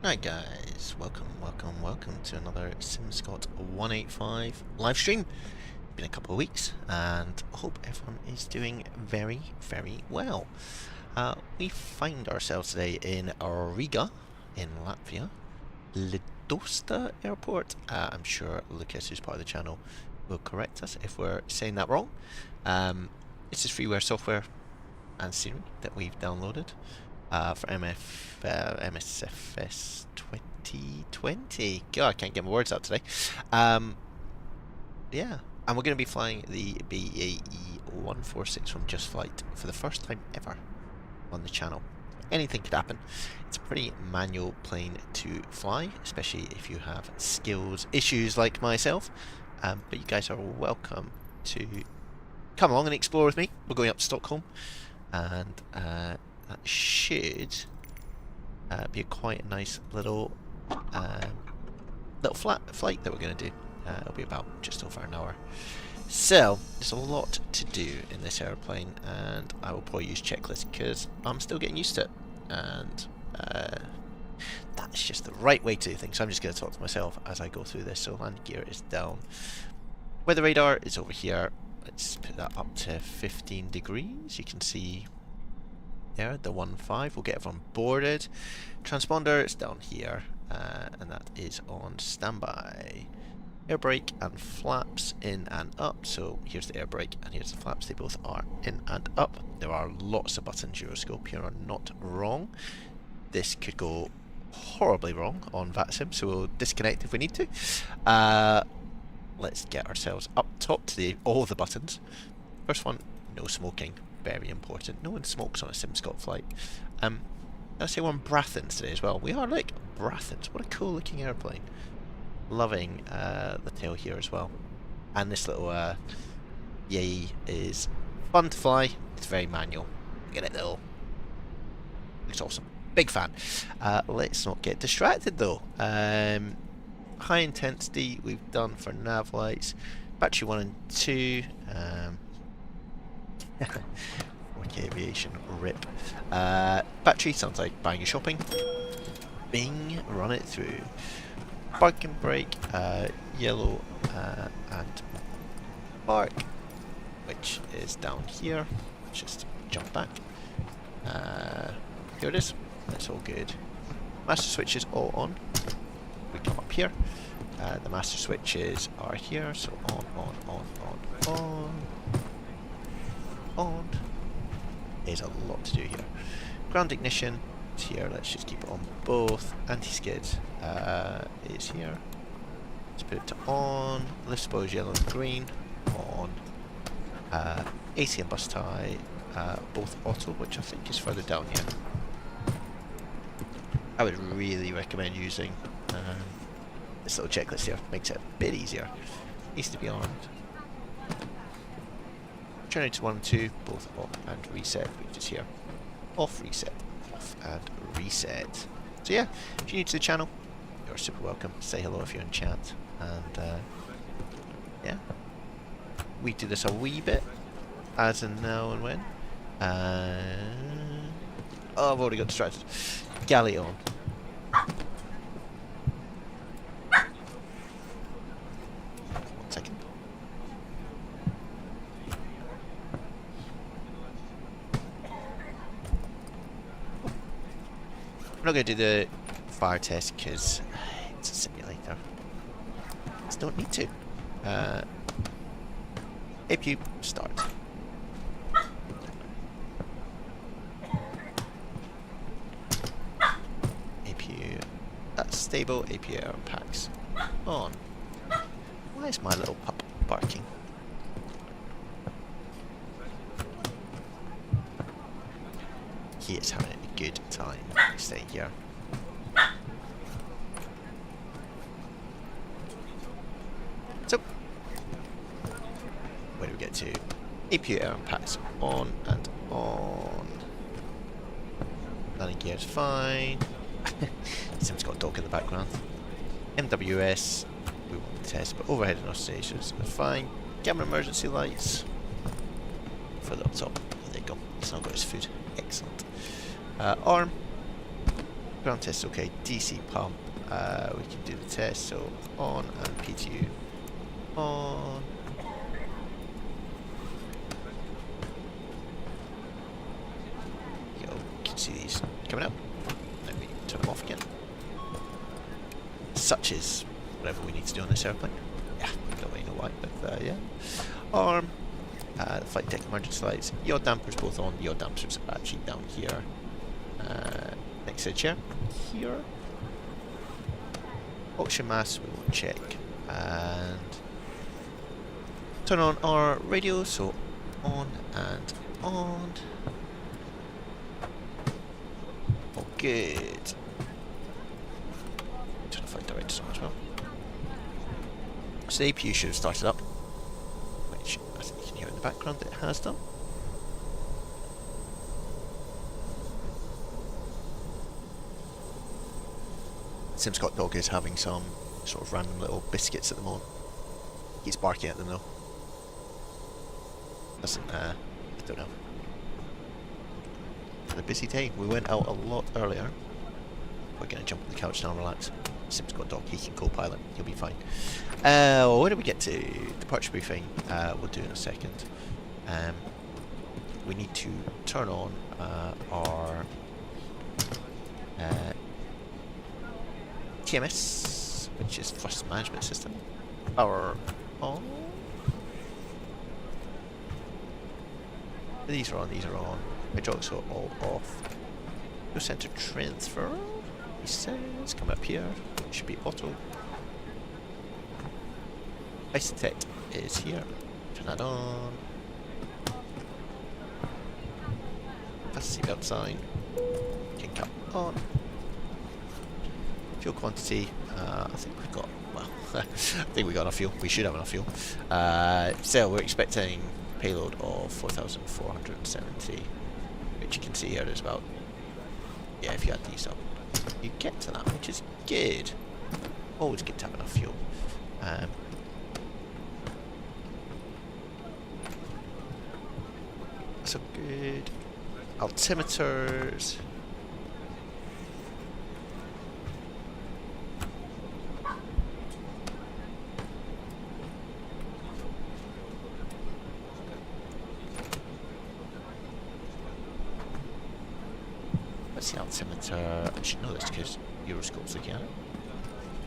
Right guys, welcome to another Simscott 185 live stream. Been a couple of weeks and hope everyone is doing very well. We find ourselves today in Riga in Latvia, Lidosta Airport. I'm sure Lucas, who's part of the channel, will correct us if we're saying that wrong. This is freeware software and scenery that we've downloaded for Msfs 2020. God, I can't get my words out today. Yeah, and we're going to be flying the BAE 146 from Just Flight for the first time ever on the channel. Anything could happen. It's a pretty manual plane to fly, especially if you have skills issues like myself. But you guys are welcome to come along and explore with me. We're going up to Stockholm, and that should be quite a nice little flight that we're going to do. It'll be about just over an hour. So there's a lot to do in this airplane, and I will probably use checklists because I'm still getting used to it, and that's just the right way to do things. So I'm just going to talk to myself as I go through this. So landing gear is down. Weather radar is over here. Let's put that up to 15 degrees. You can see there the 1.5. We'll get everyone boarded. Transponder is down here, and that is on standby. Air brake and flaps in and up. So here's the air brake and here's the flaps. They both are in and up. There are lots of buttons. Gyroscope here are not wrong. This could go horribly wrong on Vatsim, so we'll disconnect if we need to. Let's get ourselves up top to all the buttons. First one, no smoking. Very important. No one smokes on a Simscott flight. I'll say we're on Brathens today as well. We are like Brathens. What a cool looking airplane. Loving the tail here as well. And this little yay is fun to fly. It's very manual. Look at it though. Looks awesome. Big fan. Let's not get distracted though. High intensity we've done for nav lights. Battery 1 and 2. 4K aviation rip. Battery sounds like buying your shopping. Bing, run it through. Parking brake, yellow and park, which is down here. Just jump back. Here it is. That's all good. Master switches all on. We come up here. The master switches are here, so on. There's a lot to do here. Ground ignition is here. Let's just keep it on both. Anti-skid is here. Let's put it to on. Lift suppose yellow and green on. AC and bus tie both auto, which I think is further down here. I would really recommend using this little checklist here. Makes it a bit easier. Needs to be armed. Turn to 1 and 2, both off and reset, which is here. Off, reset, off and reset. So yeah, if you're new to the channel, you're super welcome. Say hello if you're in chat. And yeah, we do this a wee bit, as in now and when. Oh, I've already got distracted. Galley on. I'm not going to do the fire test because it's a simulator. Just don't need to. APU start. APU that's stable. APU air packs on. Why is my little pup barking? He is having a good time staying here. So, where do we get to? APU air packs on and on. Landing gear is fine. Someone's got a dog in the background. MWS, we won't test, but overhead and oscillations are fine. Camera emergency lights. Further up top. There you go. He's now got his food. Excellent. Arm. ground test, okay. DC pump, we can do the test, so on and PTU on. You can see these coming up. Let me turn them off again. Such is whatever we need to do on this airplane. Yeah, don't really know why, but yeah. Arm, flight deck emergency lights, yaw dampers both on, yaw dampers are actually down here. Next to the chair, here. Oxygen mask, we won't check. And turn on our radio, so on and on. Oh, good. Turn the flight directors on as well. So the APU should have started up, which I think you can hear in the background that it has done. Scott Dog is having some sort of random little biscuits at the moment. He's barking at them though. Doesn't, I don't know. It's a busy day. We went out a lot earlier. We're going to jump on the couch now and relax. Scott Dog, he can co-pilot. He'll be fine. Where do we get to? Departure briefing. We'll do in a second. We need to turn on our TMS, which is thrust management system. Power on. These are on, these are on. Hydraulics are all off. No center transfer. He says, come up here. It should be auto. Ice detect is here. Turn that on. Fast seatbelt sign. King cap on. Fuel quantity, I think we've got, well, I think we got enough fuel. We should have enough fuel. So we're expecting payload of 4,470, which you can see here is about, yeah, if you add these up, you get to that, which is good. Always good to have enough fuel. So good. Altimeters. What's the altimeter? I should know this because Euroscope's looking at it.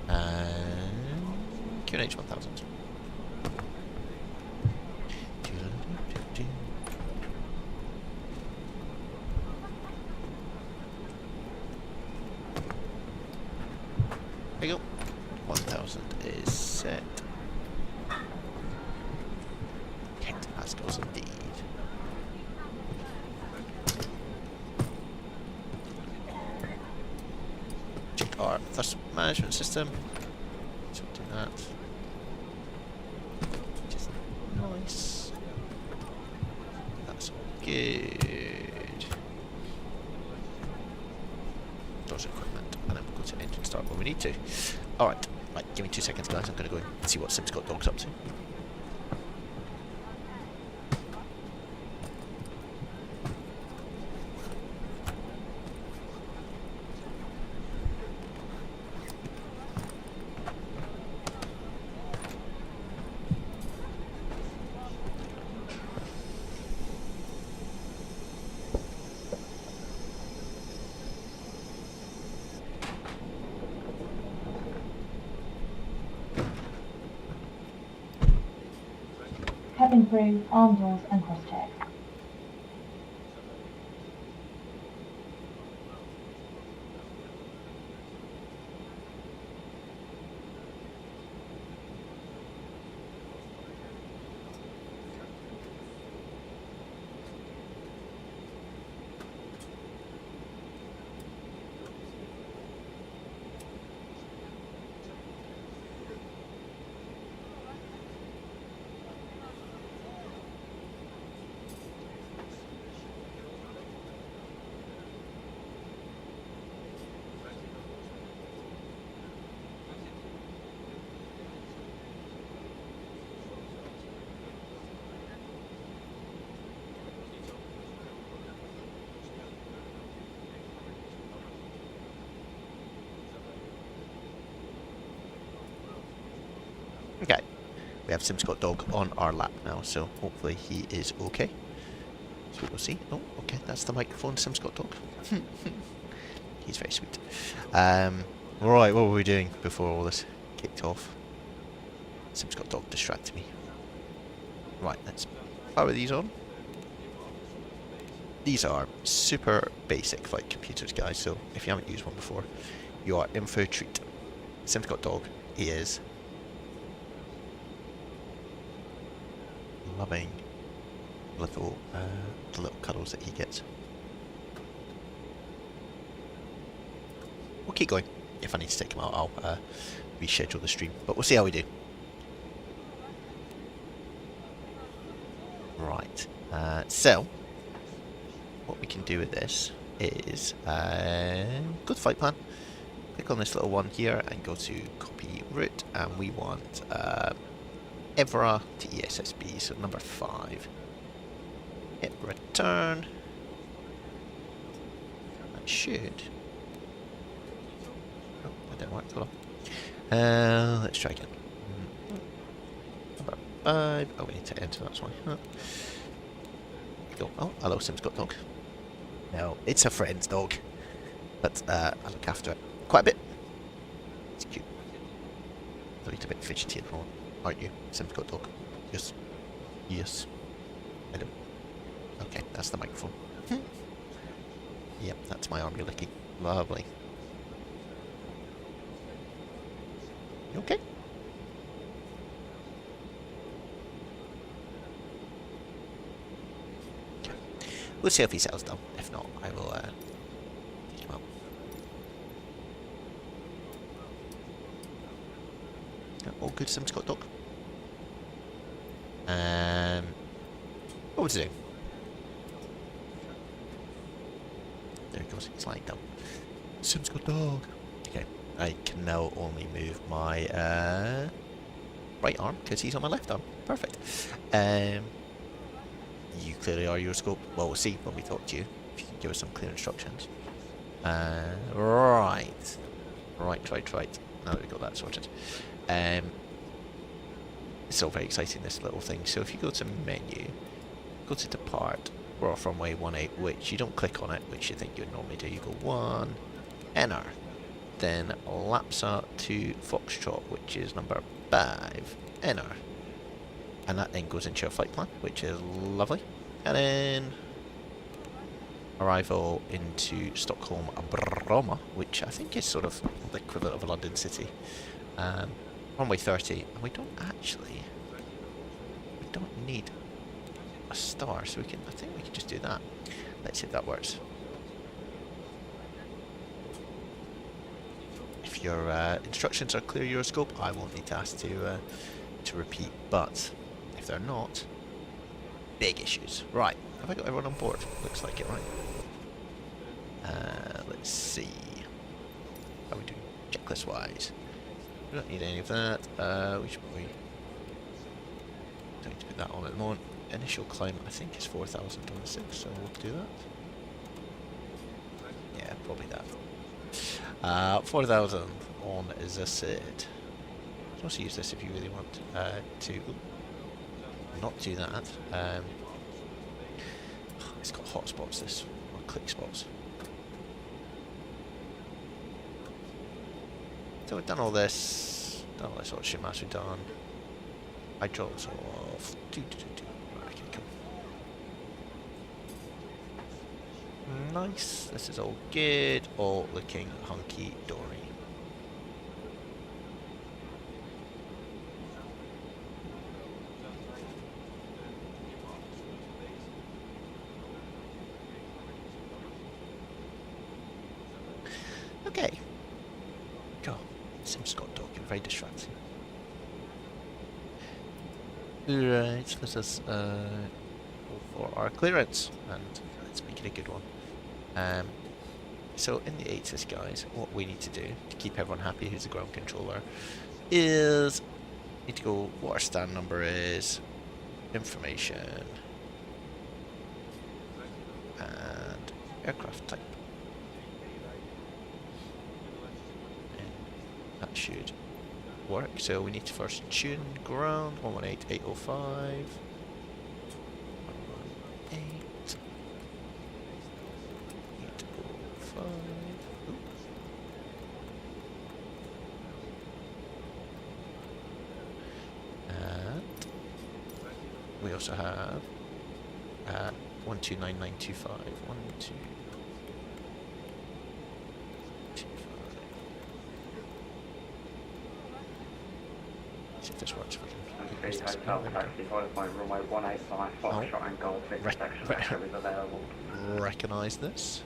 And QNH 1000. There you go. 1000 is set. Hit as does indeed. Check our thrust management system. So we'll do that. Which is nice. That's good. Doors equipment, and then we'll go to engine start when we need to. Alright, right, give me 2 seconds guys, I'm going to go and see what Scott Dog's up to. Cabin crew, arm doors and cross-check. Okay, we have Simscott Dog on our lap now, so hopefully he is okay. So we'll see. Oh, okay, that's the microphone, Simscott Dog. He's very sweet. Right, what were we doing before all this kicked off? Simscott Dog distracted me. Right, let's power these on. These are super basic flight computers, guys, so if you haven't used one before, you are in for a treat. Simscott Dog is loving little, the little cuddles that he gets. We'll keep going. If I need to take him out, I'll reschedule the stream, but we'll see how we do. Right, so what we can do with this is go to flight plan, click on this little one here and go to copy route, and we want Evra to ESSB, so number 5. Hit return. That should. Oh, that didn't work. Hold on. Let's try again. Number 5. Oh, we need to enter, that's why. Oh, hello, Simscott Dog. No, it's a friend's dog, but I look after it quite a bit. It's cute. Though it's a bit fidgety and wrong, aren't you, Simscott Dog? Yes. Yes. Hello. Okay, that's the microphone. Yep, that's my arm you're licking. Lovely. You okay? We'll see if he settles down. If not, I will take him out. All good, Simscott Dog. What was he doing? There he goes. He's lying down. Simscott Dog. Okay, I can now only move my right arm because he's on my left arm. Perfect. You clearly are your scope. Well, we'll see when we talk to you. If you can give us some clear instructions. Right. Now that we've got that sorted. It's all very exciting, this little thing. So if you go to menu, go to depart, we're off runway 18, which you don't click on it, which you think you would normally do. You go 1, enter. Then Lapsa to Foxtrot, which is number 5, enter. And that then goes into your flight plan, which is lovely. And then arrival into Stockholm Bromma, which I think is sort of the equivalent of a London city. Runway 30, and we don't need a star, so I think we can just do that. Let's see if that works. If your instructions are clear, your scope, I won't need to ask to repeat, but if they're not, big issues. Right, have I got everyone on board? Looks like it, right? Let's see. How are we doing checklist wise? We don't need any of that. We should probably don't need to put that on at the moment. Initial climb, I think, is 4,026, so we'll do that. Yeah, probably that. 4,000 on is this it. You can also use this if you really want to not do that. It's got hotspots, this, or click spots. So we've done all this sort of shit mass we've done. Hydraulics off. Right, okay, cool. Nice. This is all good. All looking hunky dory. Okay. God, Simscott Dog, you're very distracting. Right, this is for our clearance, and let's make it a good one. So in the ASUS, guys, what we need to do to keep everyone happy who's the ground controller is need to go what our stand number is, information, and aircraft type. And that should work. So we need to first tune ground 118.805. 118.805. And we also have 129925. 1225. See if this works for him. Hotel taxi 5 runway 185 Foxtrot and Golf intersection is available. Recognise this.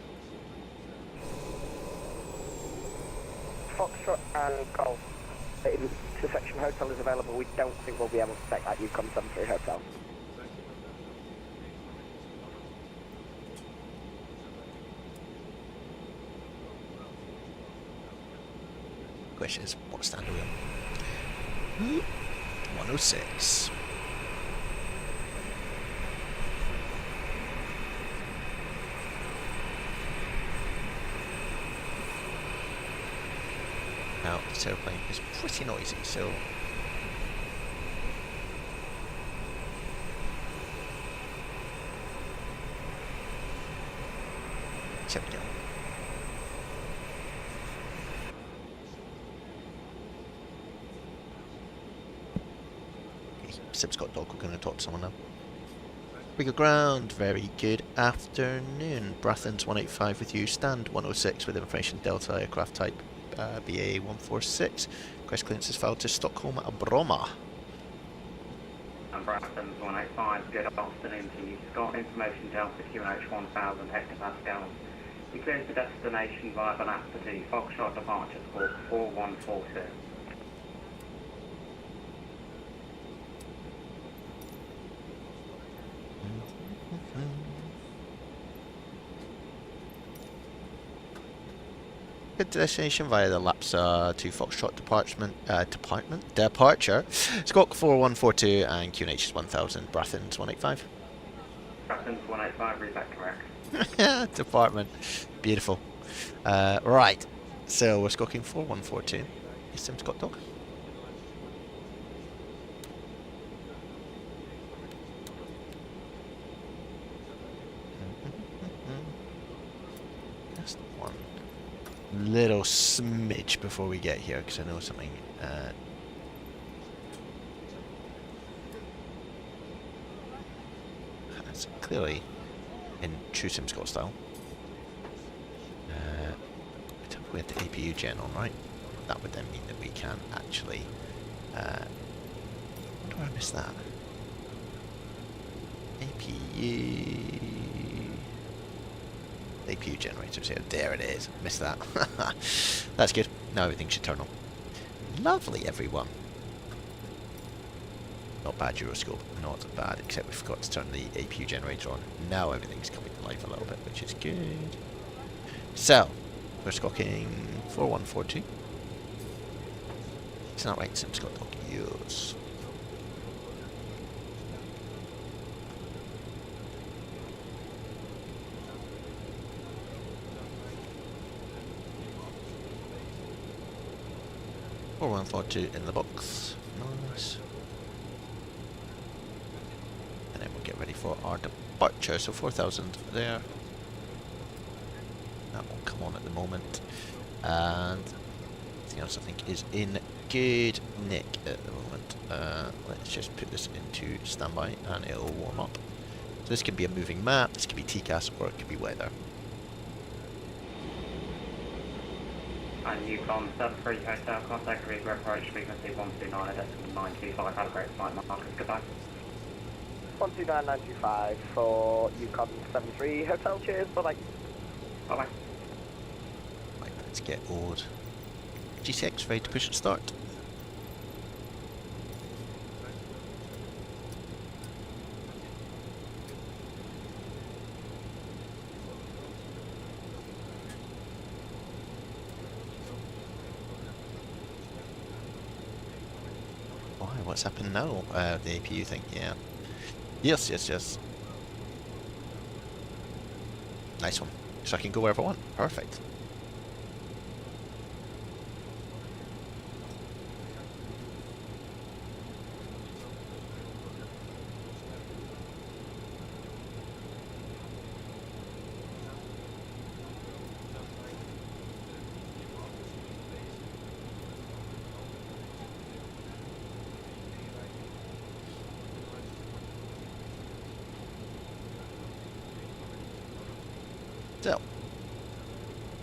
Foxtrot and Golf intersection hotel is available. We don't think we'll be able to take that Yukon 73 hotel. Question is, what stand are we on? 106. Now, this airplane is pretty noisy, so there we go. Scott Dog, we're going to talk to someone now. We go ground, very good afternoon. Brathens 185 with you, stand 106 with information Delta aircraft type BAE 146. Request clearance is filed to Stockholm Bromma. And Brathens 185, good afternoon to you. Scott, information Delta QNH 1000 hectopascals. We cleared the destination via Velocity, Foxtrot departure squawk 4142. Good destination via the Lapsa to Foxtrot departure. Squawk 4142 and QNH is 1000. Brathens 185. Brathens 185, read that correct. Department. Beautiful. Right. So we're squawking 4142. Is Sim Scott Dog? Just one little smidge before we get here, because I know something. That's clearly in true Sim Scott style. We have the APU gen on, right? That would then mean that we can actually. Where do I miss that? APU generators here. There it is. Missed that. That's good. Now everything should turn on. Lovely, everyone. Not bad, Euroscope. Not bad, except we forgot to turn the APU generator on. Now everything's coming to life a little bit, which is good. So, we're squawking 4142. It's not right, Sim Scott Dog. Yes. Or 142 in the box. Nice. And then we'll get ready for our departure. So 4000 there. That won't come on at the moment. And everything else I think is in good nick at the moment. Let's just put this into standby and it'll warm up. So this could be a moving map, this could be TCAS, or it could be weather. And Yukon 73 hotel, contact read approach frequency 129.925. Have a great flight, Marcus. Goodbye. 129.925 for Yukon 73 hotel. Cheers. Bye bye. Bye bye. Right, let's get old. G6 ready to push and start. Why? What's happened now? The APU thing, yeah. Yes, yes, yes. Nice one. So I can go wherever I want. Perfect.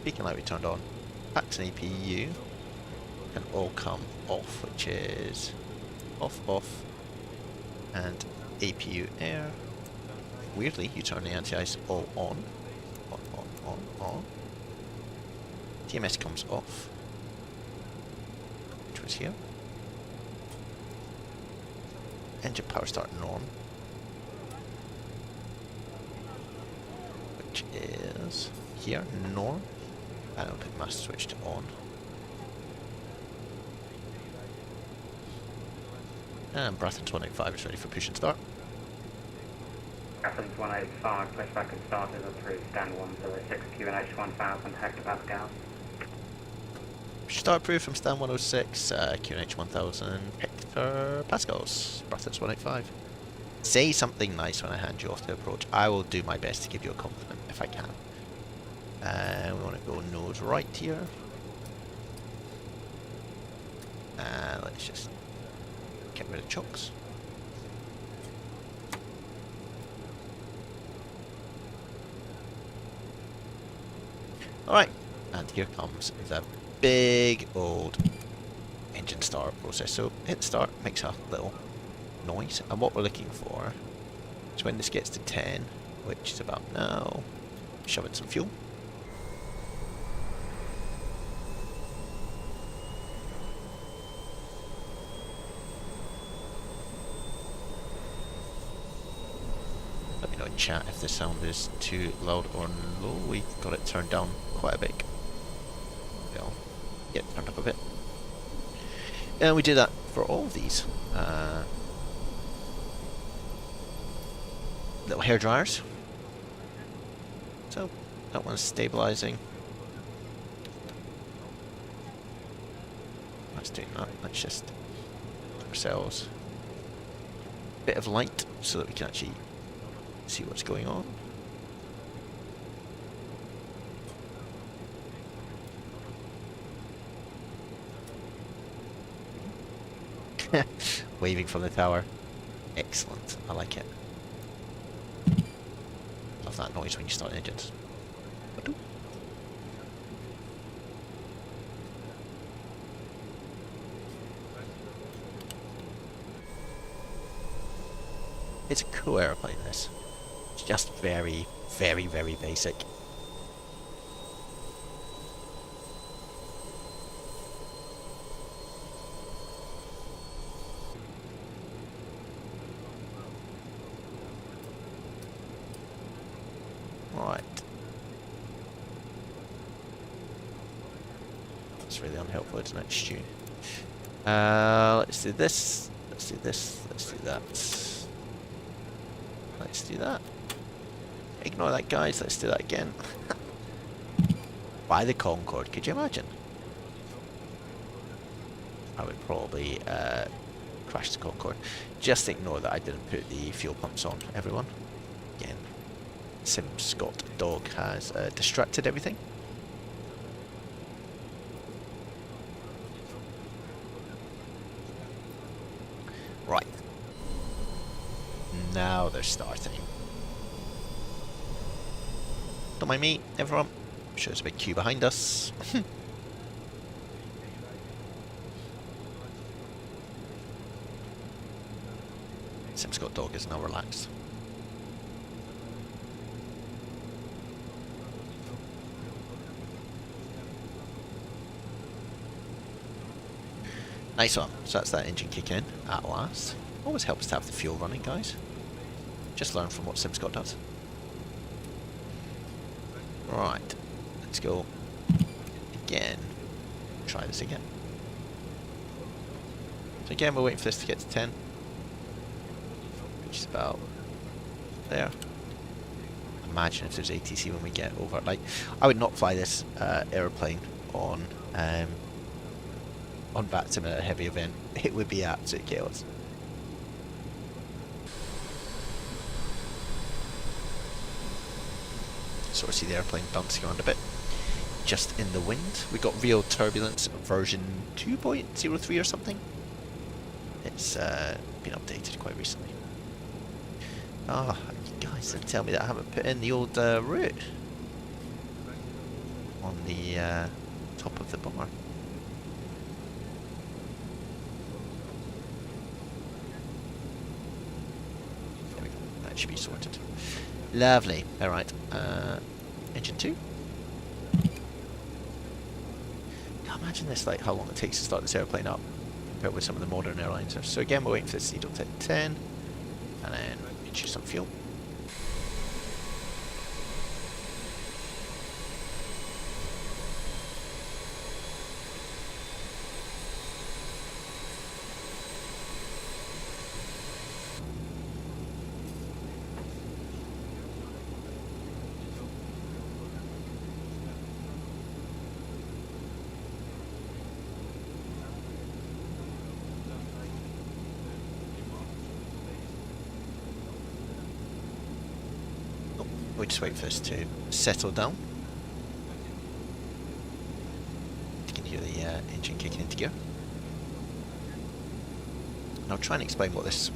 beacon light we turned on, packs and APU can all come off, which is off, off, and APU air. Weirdly, you turn the anti-ice all on. On, on, on, on. TMS comes off, which was here. Engine power start norm, which is here, norm. And I'll put master switch to on. And Brathens 185 is ready for push and start. Brathens 185, pushback and start is approved, stand 106, QNH 1000 hectopascal. Start approved from stand 106, QNH 1000 hectopascals, Brathens 185. Say something nice when I hand you off to approach. I will do my best to give you a compliment if I can. We want to go nose right here. Let's just get rid of chocks. Alright, and here comes the big old engine start process. So hit start, makes a little noise, and what we're looking for is when this gets to 10, which is about now, shove in some fuel. Let me know in chat if the sound is too loud or low. We've got it turned down quite a bit. Well, yeah, turned up a bit. And we do that for all of these little hair dryers. So that one's stabilizing. That's doing that. Let's just give ourselves a bit of light so that we can actually see what's going on. Waving from the tower. Excellent. I like it. Love that noise when you start engines. It's a cool aeroplane, this. It's just very, very, very basic. Right. That's really unhelpful, isn't it, Stu? Let's do this. Let's do this. Let's do that. Let's do that. Ignore that, guys. Let's do that again. By the Concorde, could you imagine? I would probably crash the Concorde. Just ignore that I didn't put the fuel pumps on, everyone. Again, Sim Scott Dog has distracted everything. Right. Now they're starting. Don't mind me, everyone. I'm sure there's a big queue behind us. Sim Scott Dog is now relaxed. Nice one. So that's that engine kick in at last. Always helps to have the fuel running, guys. Just learn from what Sim Scott does. Right, let's go again. Try this again. So again, we're waiting for this to get to 10, which is about there. Imagine if there's ATC when we get over. Like, I would not fly this aeroplane on Vatsim at a heavy event. It would be absolute chaos. Sort of see the airplane bouncing around a bit. Just in the wind. We got real turbulence version 2.03 or something. It's been updated quite recently. Ah, you guys didn't tell me that I haven't put in the old route. on the top of the bar. There we go. That should be sorted. Lovely. Alright. Engine 2. Can't imagine this, like how long it takes to start this airplane up compared with some of the modern airlines. So again, we're waiting for this needle to 10 and then introduce some fuel. We'll just wait for this to settle down. You can hear the engine kicking into gear. And I'll try and explain what this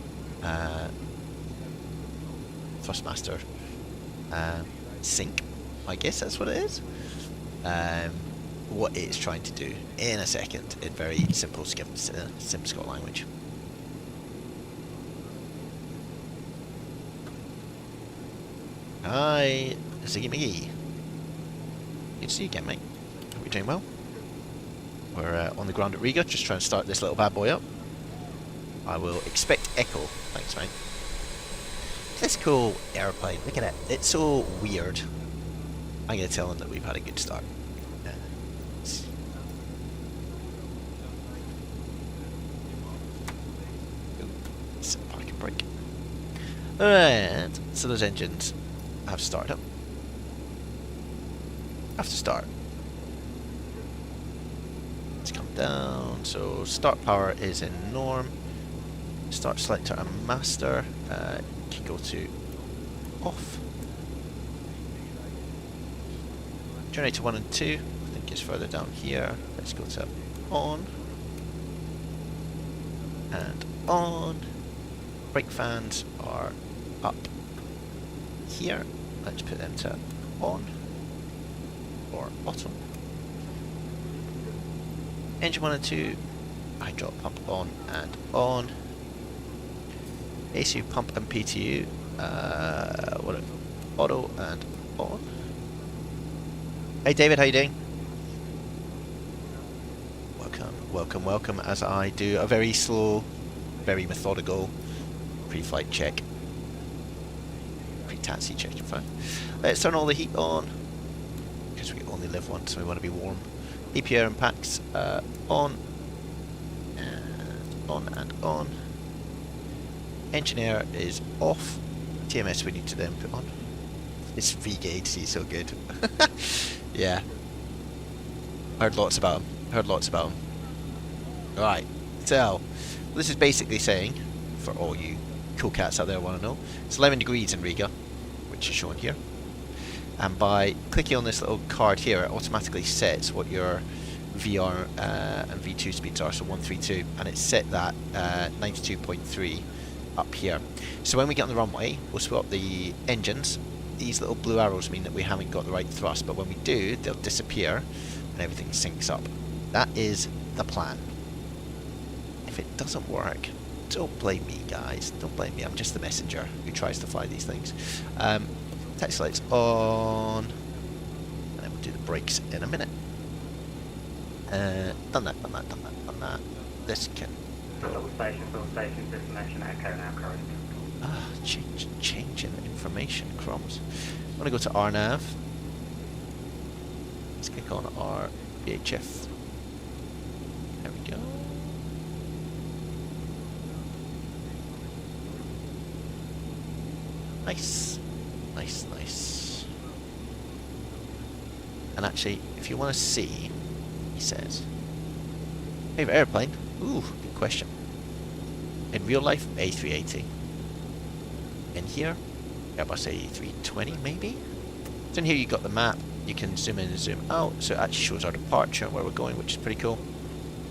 Thrustmaster sync, I guess that's what it is, what it's trying to do in a second in very simple SimScott language. Hi, Ziggy McGee. Good to see you again, mate. Hope you're doing well. We're on the ground at Riga, just trying to start this little bad boy up. I will expect echo. Thanks, mate. This cool airplane, look at it. It's so weird. I'm going to tell them that we've had a good start. Ooh, parking brake. Alright, so those engines have started up. Have to start. Let's come down. So start power is in norm. Start selector and master can go to off. Generator 1 and 2 I think is further down here. Let's go to on and on. Brake fans are up here. Let's put them to on or auto. Engine 1 and 2, hydraulic pump on and on. ASUS pump and PTU, auto and on. Hey David, how you doing? Welcome, welcome, welcome, as I do a very slow, very methodical pre-flight check. Taxi check in front. Let's turn all the heat on because we only live once and we want to be warm. EPR and packs on and on and on. Engine air is off. TMS we need to then put on. This V-gauge is so good. Yeah. Heard lots about him. Heard lots about him. Right. So this is basically saying, for all you cool cats out there want to know, it's 11 degrees in Riga, which is shown here, and by clicking on this little card here it automatically sets what your VR and V2 speeds are, so 132, and it's set that 92.3 up here. So when we get on the runway we'll swap the engines. These little blue arrows mean that we haven't got the right thrust, but when we do they'll disappear and everything syncs up. That is the plan. If it doesn't work, don't blame me, guys. Don't blame me. I'm just the messenger who tries to fly these things. Taxi lights on, and then we'll do the brakes in a minute. Done that, done that, done that, done that. This can Full station, destination echo now correct. ah, changing information, crumbs. I'm gonna go to RNAV. Let's click on our VHF. There we go. Nice, nice, nice. And actually, if you want to see, he says, favorite airplane? Ooh, good question. In real life, A380. In here, Airbus A320 maybe? So in here you got the map, you can zoom in and zoom out, so it actually shows our departure and where we're going, which is pretty cool.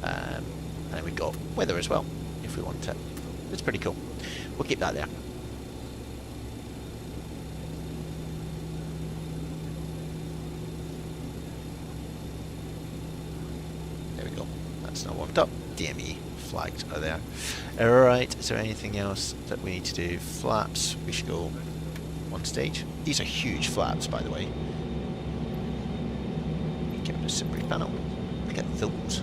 And then we've got weather as well, if we want it. It's pretty cool. We'll keep that there. DME flags are there. Alright, is there anything else that we need to do? Flaps, we should go one stage. These are huge flaps, by the way. Give it a SUPRIM panel. Look at those.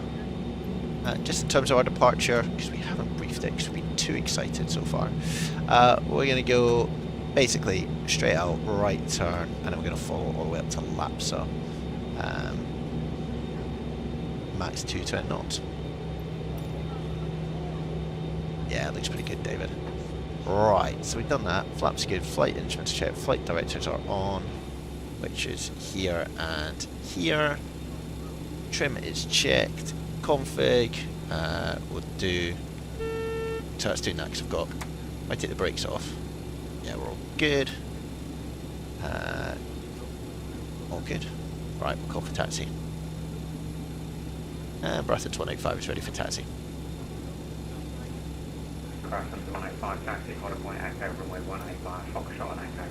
Just in terms of our departure, because we haven't briefed it, because we've been too excited so far. We're going to go basically straight out, right turn, and then we're going to follow all the way up to Lapsa. Max 220 knots. Yeah, it looks pretty good, David. Right, so we've done that. Flaps good. Flight instruments checked. Flight directors are on, which is here and here. Trim is checked. Config, we'll do. So that's doing that because I've got. I take the brakes off. Yeah, we're all good. All good. Right, we'll call for taxi. And Bratton 185 is ready for taxi. Bratton 185 taxi, Order Point Echo, runway 185, Foxtrot and Echo.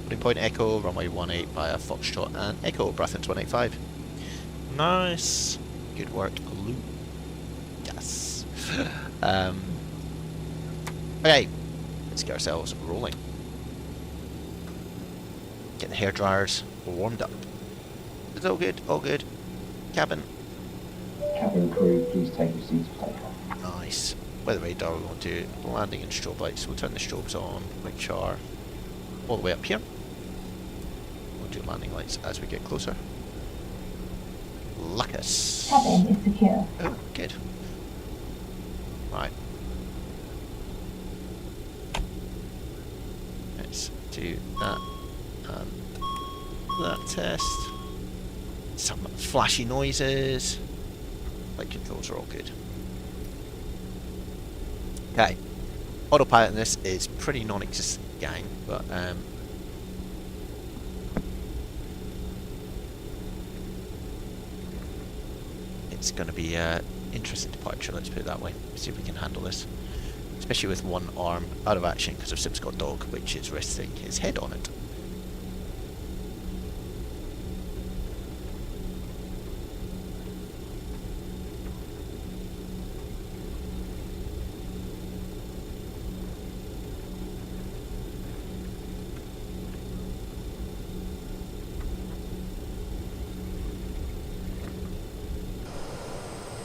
Boarding point Echo, runway 18 via Foxtrot and Echo, Bratton 185. Nice. Good work, Lou. Yes. Okay, let's get ourselves rolling. Get the hair dryers warmed up. It's all good, all good. Cabin. Cabin crew, please take your seats for takeoff. Nice. Weather radar, we want to do landing and strobe lights. We'll turn the strobes on, which are all the way up here. We'll do landing lights as we get closer. Lucas. Cabin is secure. Oh, good. Right. Let's do that and that test. Some flashy noises. Flight controls are all good. Okay. Autopilot in this is pretty non-existent, gang, but it's going to be an interesting departure, let's put it that way. See if we can handle this. Especially with one arm out of action because of Sim's got dog, which is resting his head on it.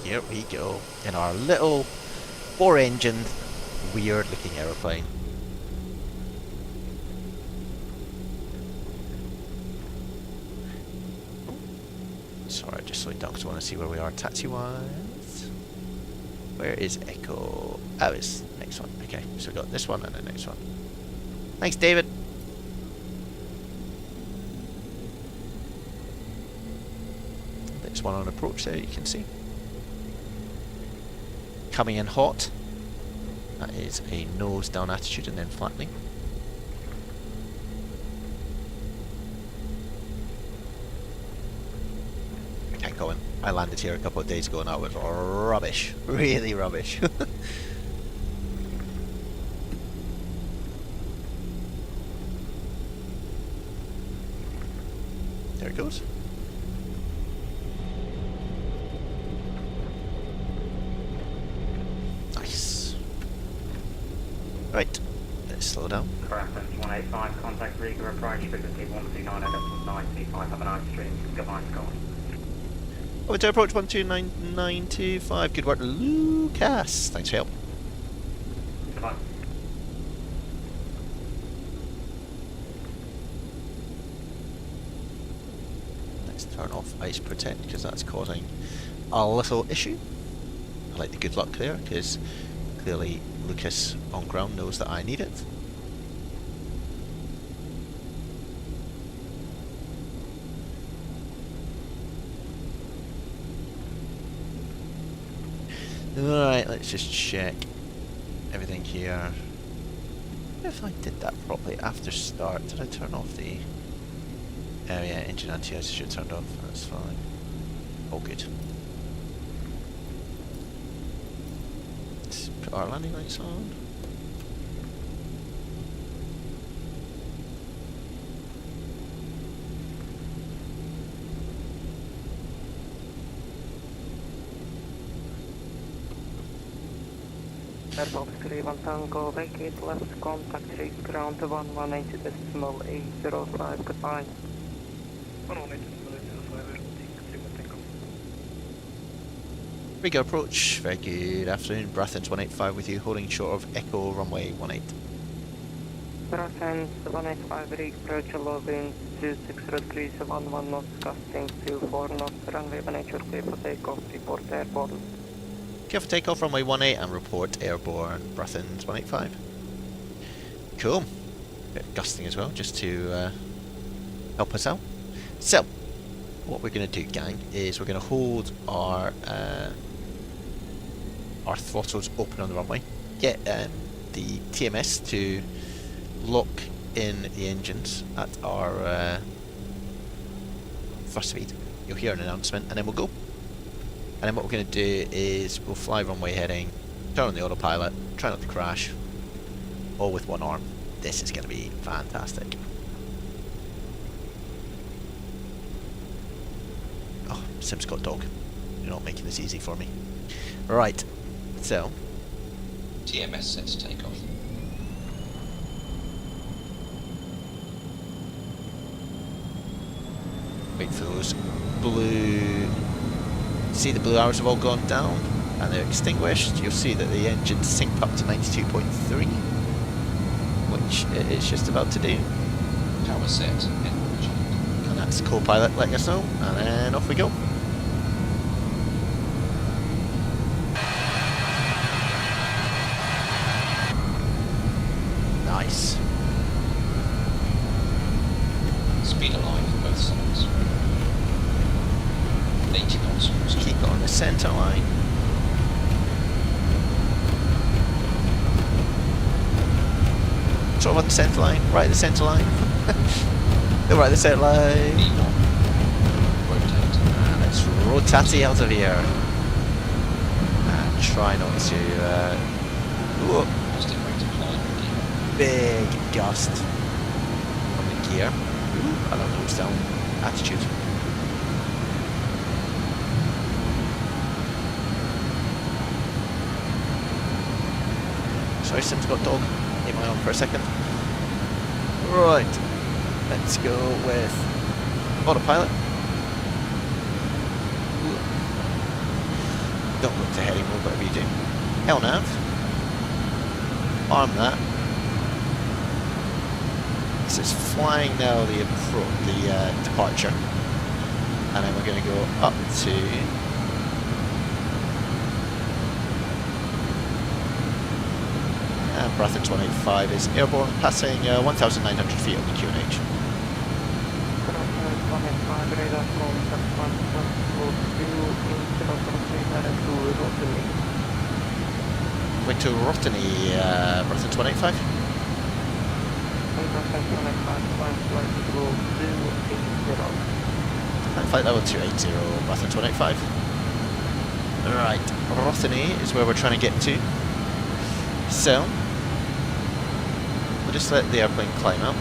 Here we go in our little four-engined, weird-looking aeroplane. Sorry, just slowing down because I want to see where we are taxi-wise. Where is Echo? Oh, it's the next one. Okay, so we got this one and the next one. Thanks, David. Next one on approach there, you can see. Coming in hot. That is a nose down attitude and then flattening. I can't go in. I landed here a couple of days ago and that was rubbish. Really rubbish. There it goes. Right, let's slow down. Bratton 185, contact Riga approach, frequency 129.95, have a nice stream, goodbye Scott. Over to approach 129.925, good work Lucas, thanks for your help. Goodbye. Let's turn off Ice Protect because that's causing a little issue. I like the good luck there because clearly Lucas on ground knows that I need it. Alright, let's just check everything here. If I did that properly after start, did I turn off the... Oh yeah, engine anti-ice should have turned off, that's fine. All good. Let's put our landing lights on. Airbox 31 Tango, vacate left, contact reach ground 1180.805, goodbye. 1180.805, Riga approach, very good afternoon, Brathens 185 with you, holding short of Echo runway 18. Brathens 185, rig approach 11, 26 11 knots, casting 24 knots, runway 18 clear for takeoff, report airborne. Clear for takeoff, runway 18 and report airborne, Brathens 185. Cool. Bit of gusting as well, just to help us out. So, what we're going to do, gang, is we're going to hold our throttles open on the runway, get the TMS to lock in the engines at our thrust speed. You'll hear an announcement and then we'll go. And then what we're going to do is we'll fly runway heading, turn on the autopilot, try not to crash, all with one arm. This is going to be fantastic. Oh, Sim's got dog. You're not making this easy for me. Right, so. TMS set to take off. Wait for those blue. See, the blue arrows have all gone down and they're extinguished. You'll see that the engines sync up to 92.3, which it is just about to do. Power set, energy. And that's the co-pilot letting us know, and then off we go. Nice. Speed align for both sides. 80 knots. Keep it on the centre line. Sort of on the centre line, right at the centre line. Right at the centre line. E1. Rotate. And let's rotate out of here. And try not to. Whoa, Positive rate of climb. big gust on the gear. Ooh, and I'll nose down. Attitude. Sorry, Sim's got dog. Leave my on for a second. Right, let's go with autopilot. Ooh. Don't look to heading mode, whatever you do. LNAV. Arm that. So it's flying now the departure, and then we're going to go up to. And Brathens 185 is airborne, passing 1,900 feet on the QNH. Way to Rotany, Brathens 185. And flight level 280, Brathens 185. Right, Rotany is where we're trying to get to. So, we'll just let the airplane climb out.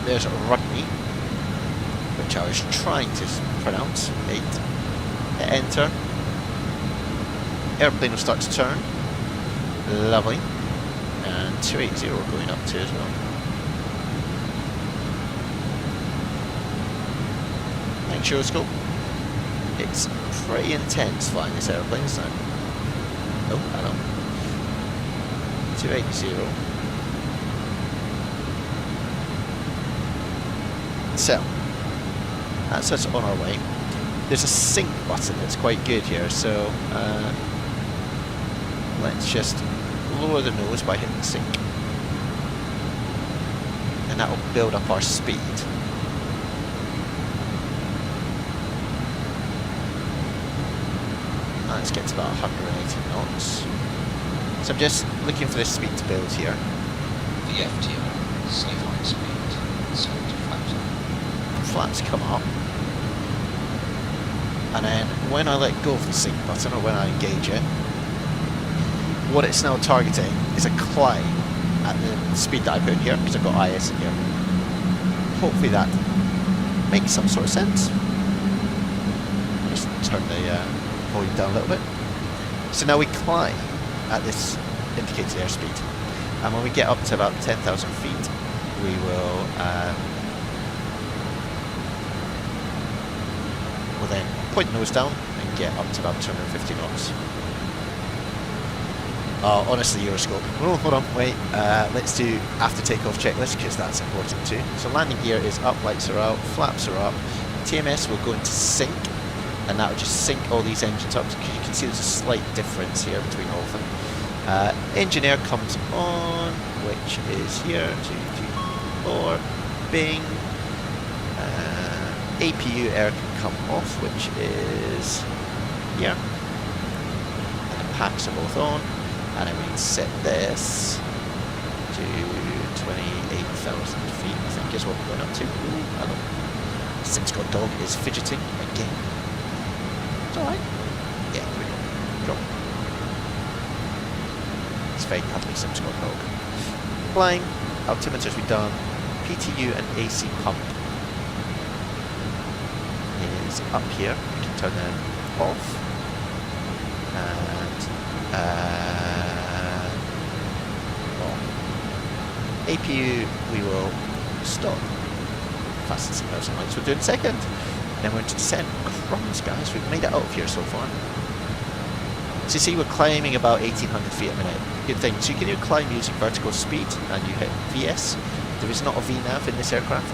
There's Rotany, which I was trying to pronounce. 8. Hit enter. Airplane will start to turn. Lovely. And 280 going up to as well. Make sure it's cool. It's pretty intense flying this airplane, isn't it? Oh, hello. 280. So, that's us on our way. There's a sync button that's quite good here, so let's just lower the nose by hitting sync. And that will build up our speed. Let's get to about 180 knots. So I'm just looking for this speed to build here. VFTR, safe high speed, select flaps. Flaps come up. And then when I let go of the sync button, or when I engage it, what it's now targeting is a climb at the speed that I put in here, because I've got IS in here. Hopefully that makes some sort of sense. Just turn the volume down a little bit. So now we climb at this indicated airspeed, and when we get up to about 10,000 feet, we will we'll then point the nose down and get up to about 250 knots. Oh, honestly, Euroscope. Oh, hold on, wait. Let's do after takeoff checklist, because that's important too. So landing gear is up, lights are out, flaps are up. TMS will go into sync, and that will just sync all these engines up, because you can see there's a slight difference here between all of them. Engine air comes on, which is here, 2, 3, 4, bing. APU air can come off, which is here. And the packs are both on. And then we can set this to 28,000 feet, I think is what we're going up to. Ooh, hello. Simscott dog is fidgeting again. It's alright. Yeah, there we go. Go. It's very cuddly, Simscott dog. Flying, altimeters we've done. PTU and AC pump is up here. We can turn them off. And APU we will stop. Fasten seatbelts and lights we'll do in a second. And then we're to descend. Crumbs, guys, we've made it out of here so far. So you see we're climbing about 1,800 feet a minute. Good thing. So you can either climb using vertical speed and you hit VS. There is not a VNAV in this aircraft.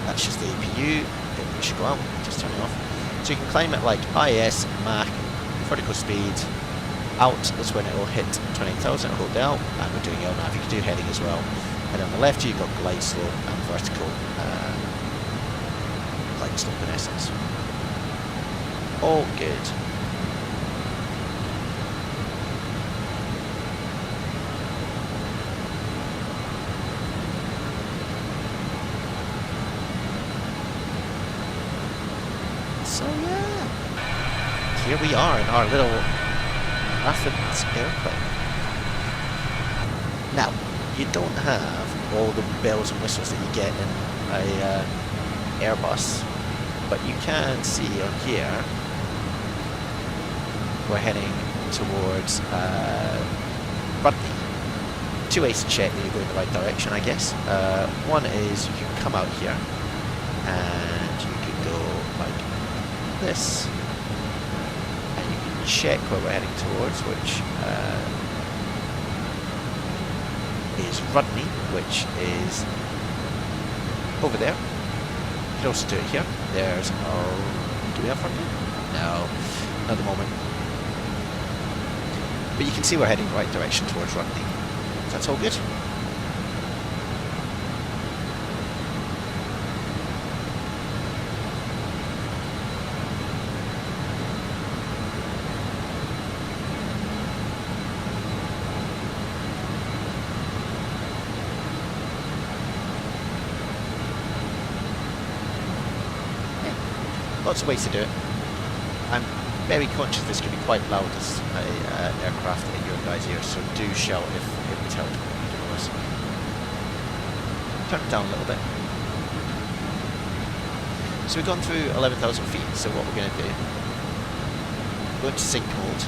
That's just the APU. It should go out. Just turn it off. So you can climb it like IS, Mach, vertical speed. Out is when it will hit 28,000, hold down, and we're doing LNAV. You can do heading as well. And on the left you've got glide slope and vertical glide slope in essence. All good. So yeah, here we are in our little Athens airplane. Now, you don't have all the bells and whistles that you get in a Airbus, but you can see on here we're heading towards Rugby. Two ways to check that you're going the right direction, I guess. One is you can come out here and you can go like this. Check where we're heading towards, which is Rudney, which is over there. You can also do it here. There's our... Do we have Rudney? No, not at the moment. But you can see we're heading the right direction towards Rudney. So that's all good. Lots of ways to do it. I'm very conscious this can be quite loud as an aircraft in your guys' ears, so do shout if it would help. Turn it down a little bit. So we've gone through 11,000 feet, so what we're going to do, go into sync mode,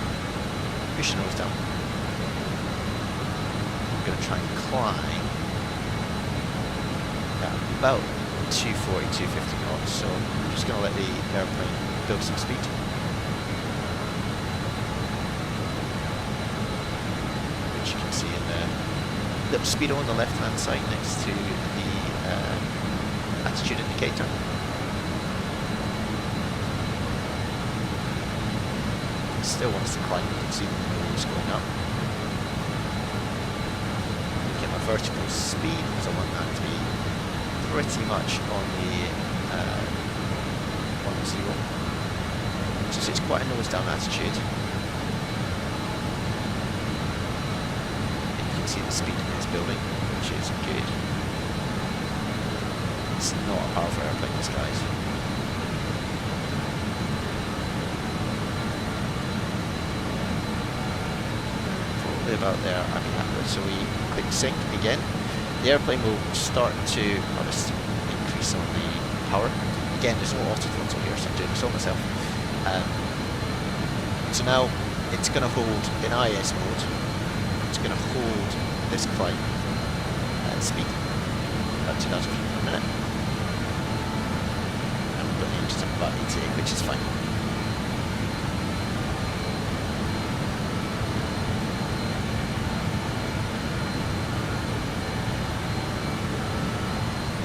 push your nose down. We're going to try and climb at about 240, 250 knots, so I'm just going to let the airplane build some speed. Which you can see in the little speedo on the left hand side next to the attitude indicator. It still wants to climb, you can see the nose going up. Get my vertical speed because I want that to be pretty much on the 0. So it's quite a nose down attitude. And you can see the speed in this building, which is good. It's not a powerful airplane, this guys. Probably about there, I'd be happy with. So we click sync again. The airplane will start to obviously increase on the power. Again, there's no auto throttle here, so I'm doing this all myself. So now it's going to hold in IS mode. It's going to hold this climb at speed at 2,000 feet per minute. And we're going to engines up about 88, which is fine.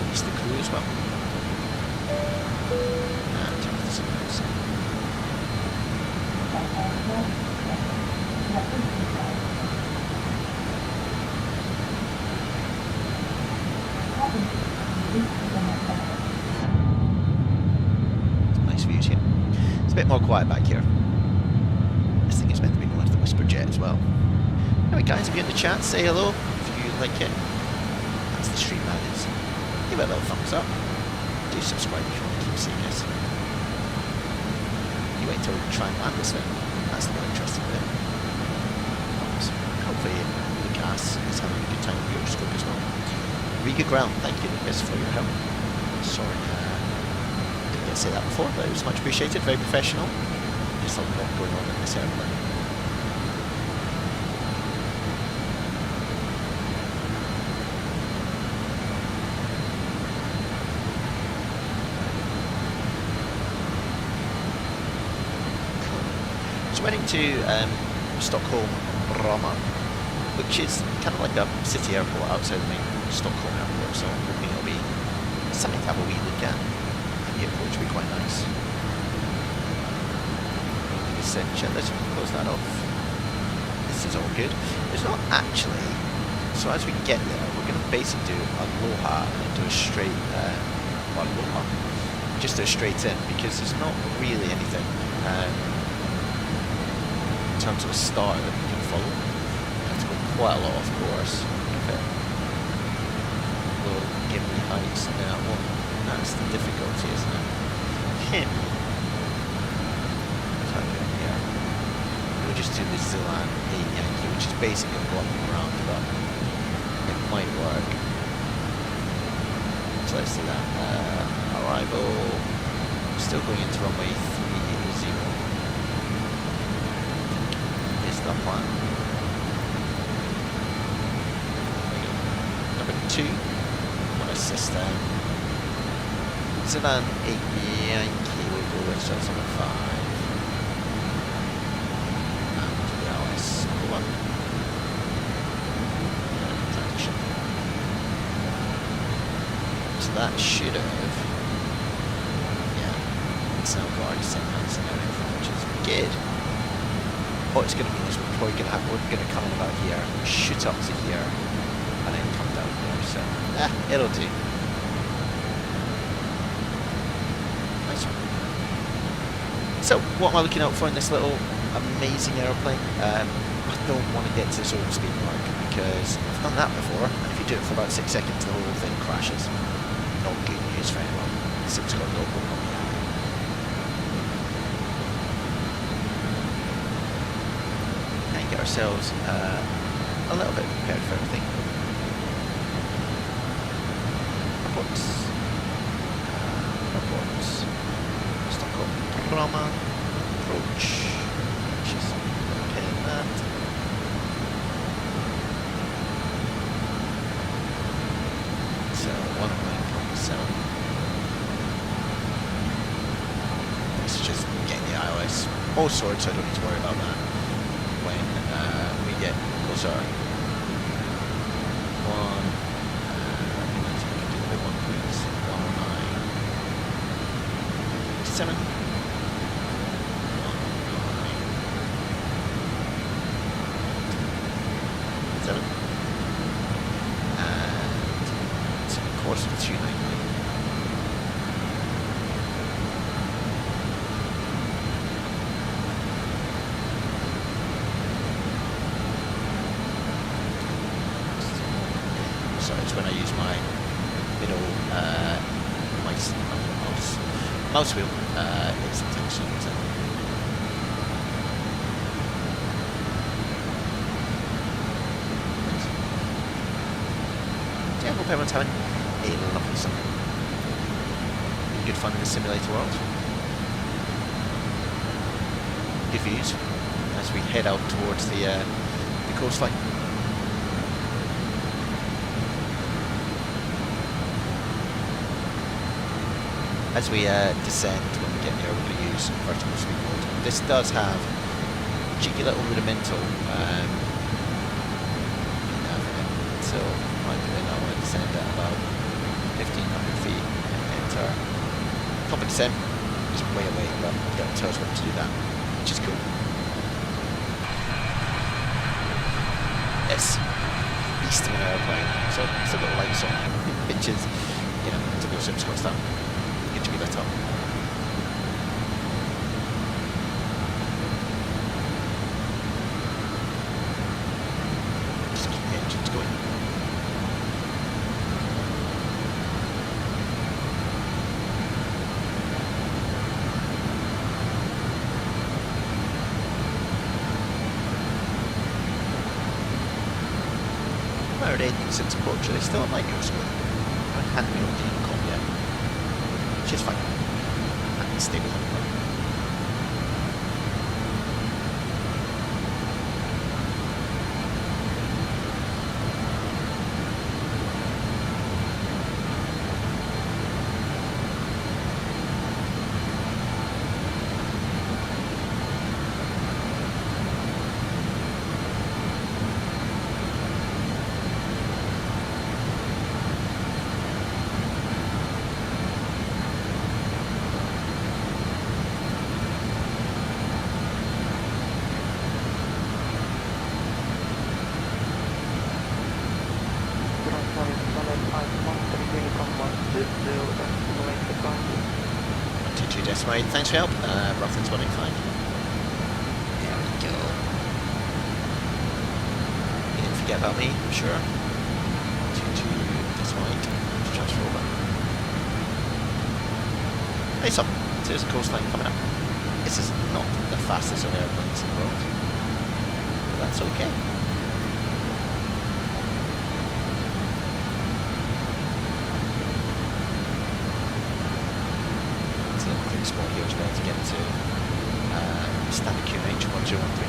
Release the crew as well. And turn off the signals. Nice views here. It's a bit more quiet back here. This thing is meant to be known as the Whisper Jet as well. Anyway guys, if you're in the chat, say hello if you like it. That's the stream, that is. Give it a little thumbs up. Do subscribe if you want to keep seeing this. You wait until we try and land this thing. That's the more interesting bit. Hopefully the gas is having a good time with your scope as well. Riga Ground, thank you Lucas for your help. Sorry, didn't get to say that before, but it was much appreciated, very professional. There's a lot going on in this airplane. So we're heading to Stockholm Bromma, which is kind of like a city airport outside the main Stockholm airport, so I'm hoping it'll be something to have a wee look at. The airport should be quite nice. Let's close that off. This is all good. It's not actually, so as we get there, we're going to basically do Aloha and do a straight, Aloha, just a straight in, because there's not really anything in terms of a starter that we can follow. Quite a lot, of course. Okay. Will give me heights now. Well, that's the difficulty, isn't it? Him. Type in here. We'll just do the Zilan 8 Yankee, which is basically blocking around, but it might work. So let's do that. Arrival. Still going into runway 380. Is the plan. 2 on a system. Zilan 8 Yankee will go with just on a 5. And the LS 1. And transition. So that should have. Yeah. It's now already set that scenario, which is good. What it's going to mean is we're probably going to have, we're going to come in about here, shoot up to here, and then come down there, so it'll do. Nice one. So, what am I looking out for in this little amazing aeroplane? I don't want to get to this overspeed mark, because I've done that before, and if you do it for about 6 seconds, the whole thing crashes. Not good news for anyone. So it's got a local on the and get ourselves a little bit prepared for everything. Reports. Stockholm Bromma approach. Just pin that. So 109.7. This is just getting the iOS all sorted, so I don't need to worry about that when we get closer. Seven. 1, 9. 7. And it's a course of 290. So it's when I use my middle mouse wheel, it's actually yeah, I hope everyone's having a lovely summer. good fun in the simulator world. Good views as we head out towards the coastline. As we descend, when we get near, we're going to use vertical speed mode. This does have a cheeky little rudimental so I'm going to now descend at about 1,500 feet and enter top of descent. Just way away, but the telescope to do that, which is cool. It's beast of an airplane, so it's a little lights on, which is, you know, typical Super stuff. Good to be lit up. Just keep the engines going. I heard anything since approach, they still have microscope. I haven't been on the com yet, which is fine. I can stay with them. Thanks for your help, Raptor 185. There we go. You didn't forget about me, I'm sure. 22 decimate to transfer over. Hey, so there's a coastline coming up. This is not the fastest of airplanes in the world, but that's okay. Spot here as well to get to standard QNH 1013.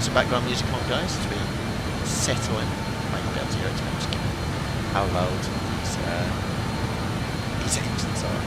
Some background music on, guys, as we settle in. Might not be able to hear it too much. How loud these engines are.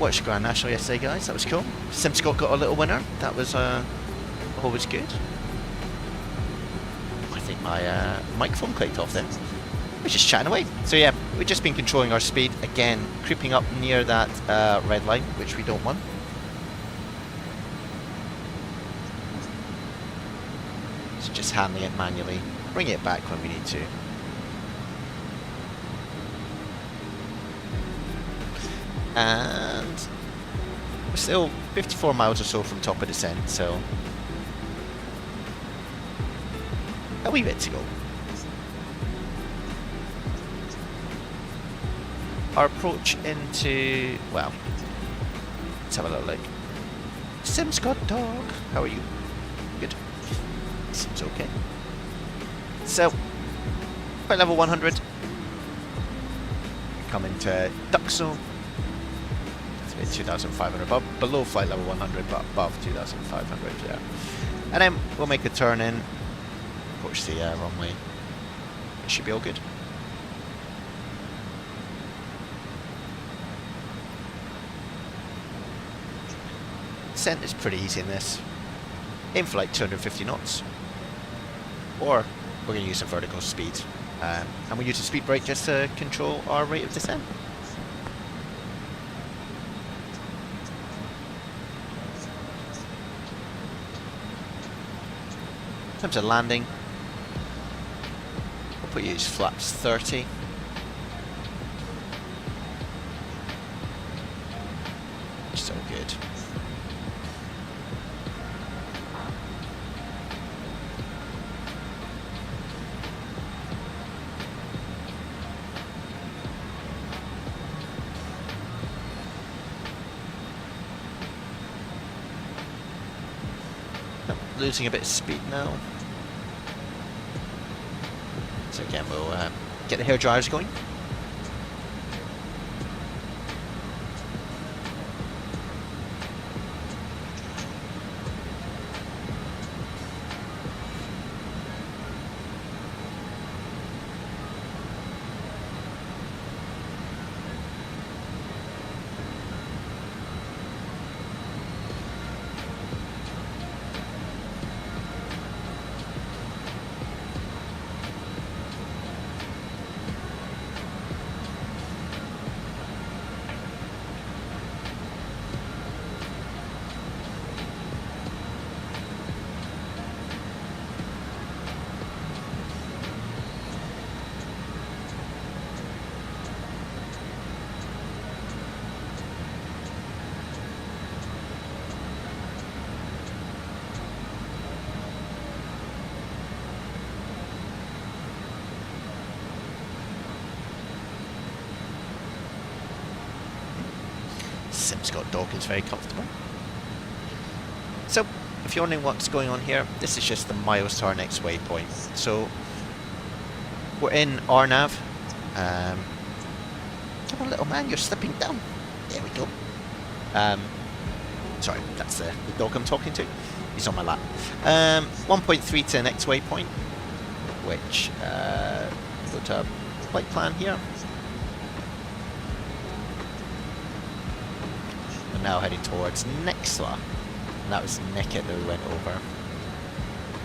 watched Grand National yesterday, guys. That was cool. SimScott got a little winner. That was always good. I think my microphone clicked off then. We're just chatting away. So yeah, we've just been controlling our speed. Again, creeping up near that red line, which we don't want. So just handling it manually. Bring it back when we need to. And we're still 54 miles or so from top of descent, so a wee bit to go. Our approach into, well, let's have a little look. SimScott dog, how are you? Good. Seems okay. So, by level 100, coming to Duxo. It's about 2,500, below flight level 100, but above 2,500, yeah. And then we'll make a turn in, approach the runway. It should be all good. Descent is pretty easy in this. Aim for like 250 knots. Or we're going to use some vertical speed. And we use a speed brake just to control our rate of descent. In terms of landing, we'll put use flaps 30. So good. Losing a bit of speed now. So again, we'll get the hair dryers going. SimScott dock is very comfortable. So, if you're wondering what's going on here, this is just the miles to our next waypoint. So, we're in RNAV. Come on, little man, you're slipping down. There we go. Sorry, that's the dog I'm talking to. He's on my lap. 1.3 to the next waypoint, which go to a flight plan here. We're now heading towards Nexla. And that was Nicket that we went over.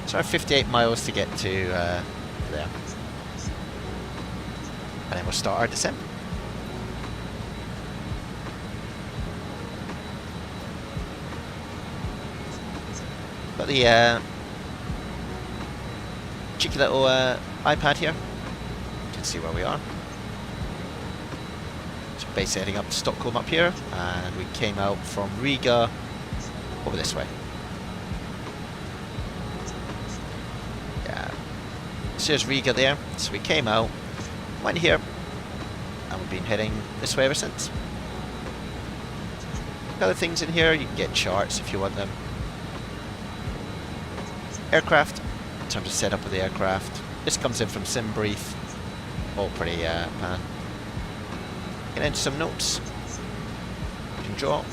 So 58 miles to get to there. And then we'll start our descent. Got the cheeky little iPad here. You can see where we are. So basically heading up to Stockholm up here, and we came out from Riga over this way. Yeah. So there's Riga there. So we came out, went here, and we've been heading this way ever since. Other things in here, you can get charts if you want them. Aircraft, in terms of setup of the aircraft. This comes in from SimBrief. All pretty pan. Get into some notes. You can draw.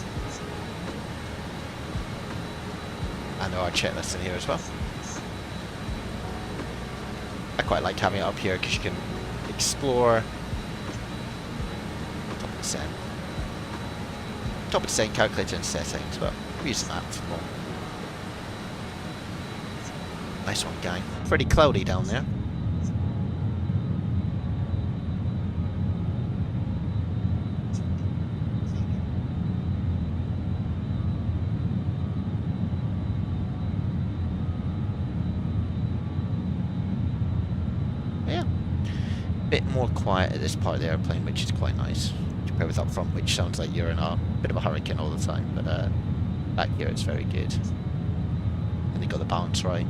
And there are checklists in here as well. I quite like having it up here because you can explore top of the descent. top of the setting, calculator and settings, but I'm using that for more. Nice one, gang. Pretty cloudy down there. Yeah. Bit more quiet at this part of the airplane, which is quite nice. Compared with up front, which sounds like you're in a bit of a hurricane all the time, but back here it's very good. And they got the balance right.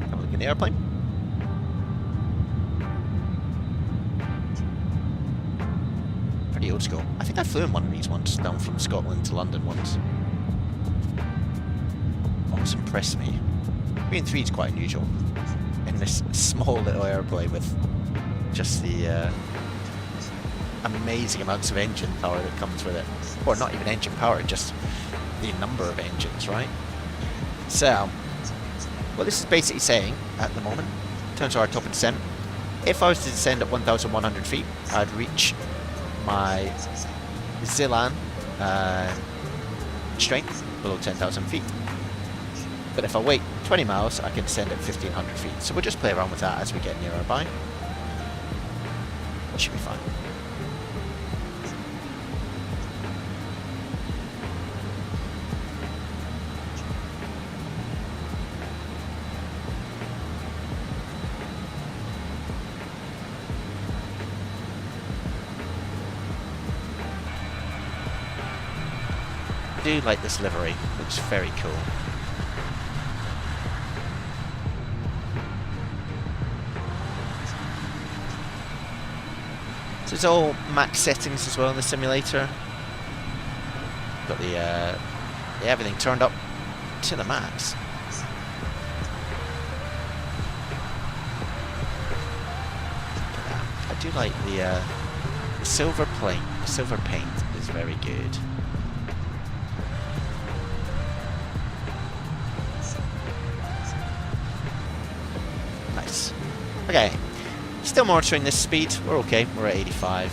Have a look in the airplane. Pretty old school. I think I flew in one of these ones down from Scotland to London once. Always impressed me. Being 3 is quite unusual in this small little airplane with just the amazing amounts of engine power that comes with it. Or not even engine power, just the number of engines, right? So, what this is basically saying at the moment, in terms of our top of descent, if I was to descend at 1,100 feet, I'd reach my Zilan strength below 10,000 feet. But if I wait 20 miles, I can descend at 1,500 feet. So we'll just play around with that as we get nearer by. Should be fine. I do like this livery, looks very cool. So it's all max settings as well in the simulator. Got the everything turned up to the max. I do like the silver paint. The silver paint is very good. Nice. Okay. Still monitoring this speed. We're okay. We're at 85.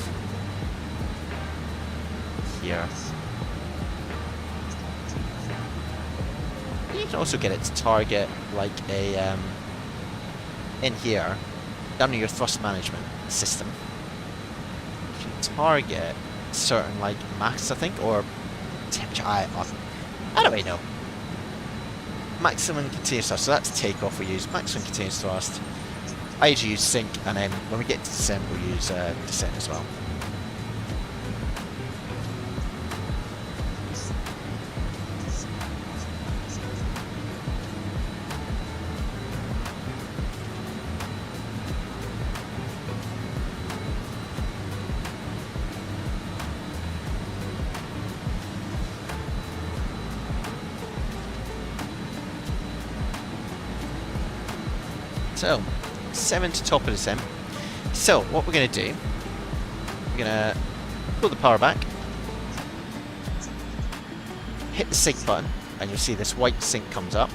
Here. You can also get it to target like a in here, down in your thrust management system. You can target certain like max, I think, or temperature. I don't really know. Maximum continuous thrust. So that's takeoff we use. Maximum continuous thrust. I usually use sync, and then when we get to descent, we'll use descent as well. So, 7 to top of descent. So, what we're going to do, we're going to pull the power back, hit the sync button, and you'll see this white sync comes up.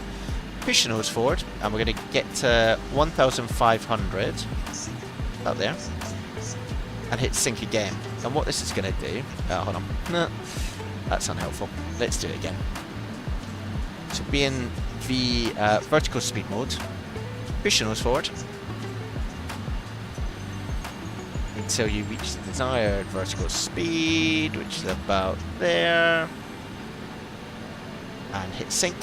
Push the nose forward, and we're going to get to 1,500 out there, and hit sync again. And what this is going to do, hold on, no, that's unhelpful. Let's do it again. So, be in the vertical speed mode. Push your nose forward until you reach the desired vertical speed, which is about there, and hit sync,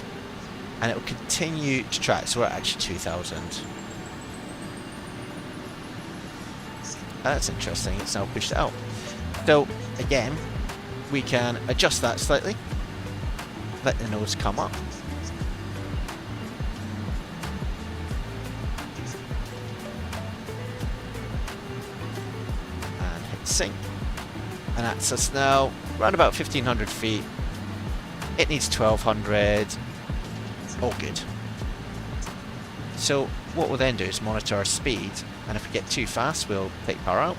and it will continue to track. So we're at actually 2,000. That's interesting. It's now pushed out. So again, we can adjust that slightly. Let the nose come up. Sync, and that's us now around about 1,500 feet. It needs 1,200. All good. So what we'll then do is monitor our speed, and if we get too fast, we'll take power out.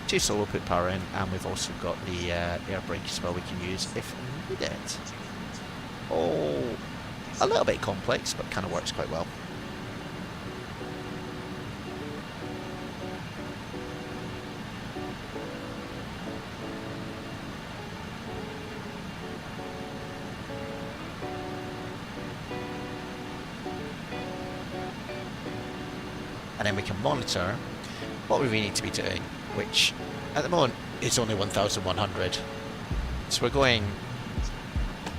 Too slow, we'll put power in, and we've also got the air brake as well we can use if we need it. Oh, a little bit complex, but kind of works quite well. and then we can monitor what we really need to be doing, which at the moment is only 1100. So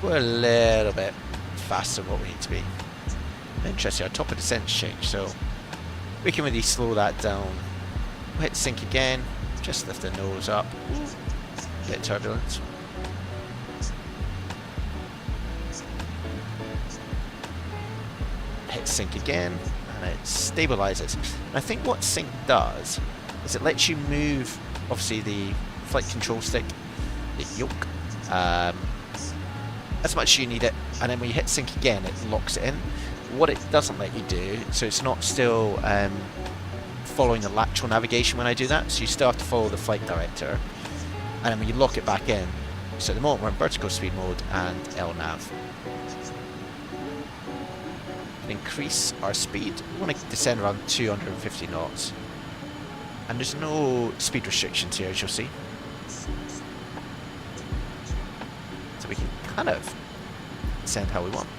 we're a little bit faster than what we need to be. Interesting, our top of descent's changed, so we can really slow that down. We'll hit sync again, just lift the nose up. Ooh, bit of turbulence. Hit sync again, and it stabilizes. And I think what sync does is it lets you move, obviously, the flight control stick, the yoke, as much as you need it, and then when you hit sync again, it locks it in. What it doesn't let you do, so it's not still following the lateral navigation when I do that, so you still have to follow the flight director, and then when you lock it back in, so at the moment we're in vertical speed mode and LNAV. Increase our speed. We want to descend around 250 knots, and there's no speed restrictions here, as you'll see, so we can kind of descend how we want.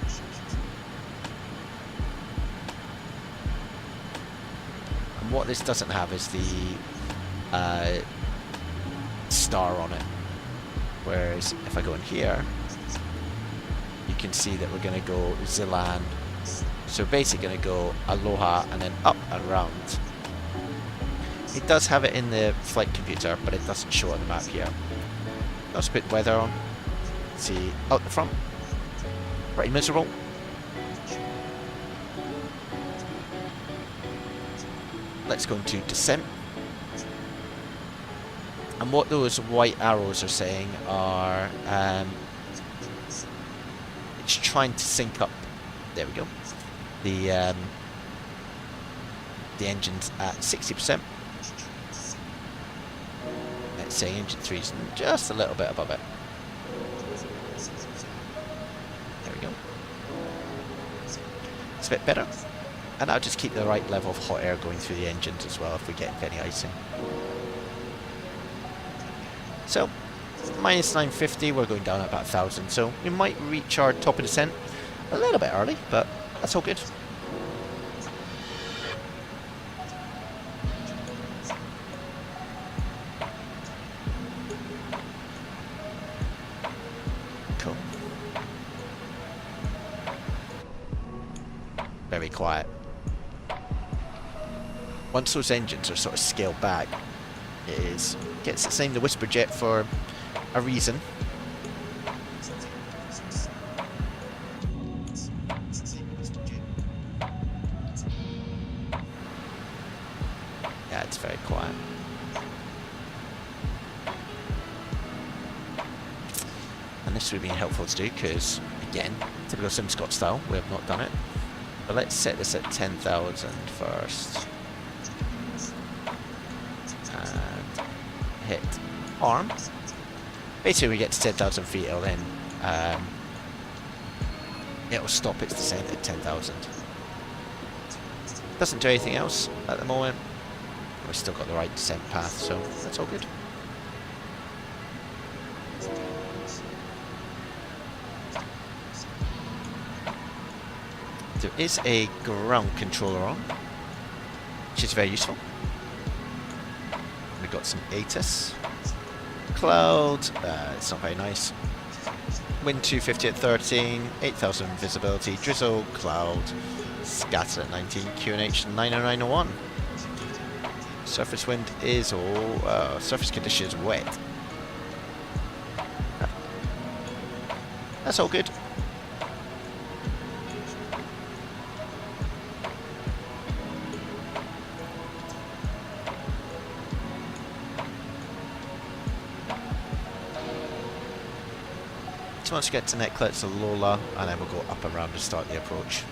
And what this doesn't have is the star on it, whereas if I go in here, you can see that we're going to go Zilan. So basically going to go Aloha and then up and round. It does have it in the flight computer, but it doesn't show it on the map here. Let's put weather on. See, out the front. Pretty miserable. Let's go into descent. And what those white arrows are saying are it's trying to sync up. There we go. The engine's at 60%. Let's say engine 3's just a little bit above it. There we go. It's a bit better. And I'll just keep the right level of hot air going through the engines as well if we get any icing. So, minus 950, we're going down at about 1000. So we might reach our top of descent a little bit early, but that's all good. Cool. Very quiet. Once those engines are sort of scaled back, it gets its name the Whisper Jet for a reason. Yeah, it's very quiet. And this would be helpful to do because, again, typical SimScott style, we have not done it. But let's set this at 10,000 first. And hit arm. Basically, we get to 10,000 feet, it'll then it'll stop its descent at 10,000. Doesn't do anything else at the moment. We've still got the right descent path, so that's all good. There is a ground controller on, which is very useful. We've got some ATIS. Cloud, it's not very nice. Wind 250 at 13, 8000 visibility, drizzle, cloud, scatter at 19, QNH 90901. Surface wind is all, surface conditions wet. That's all good. So once we get to Necklets or Lola, and then we'll go up and round to start the approach.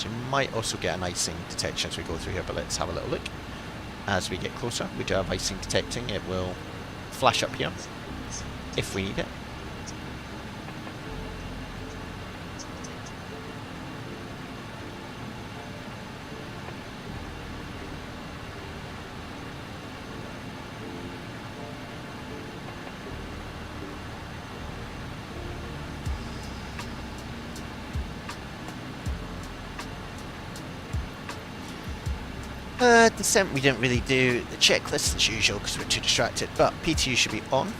So you might also get an icing detection as we go through here, but let's have a little look. As we get closer, we do have icing detecting. It will flash up here if we need it. Descent, we didn't really do the checklist as usual because we're too distracted, but PTU should be on.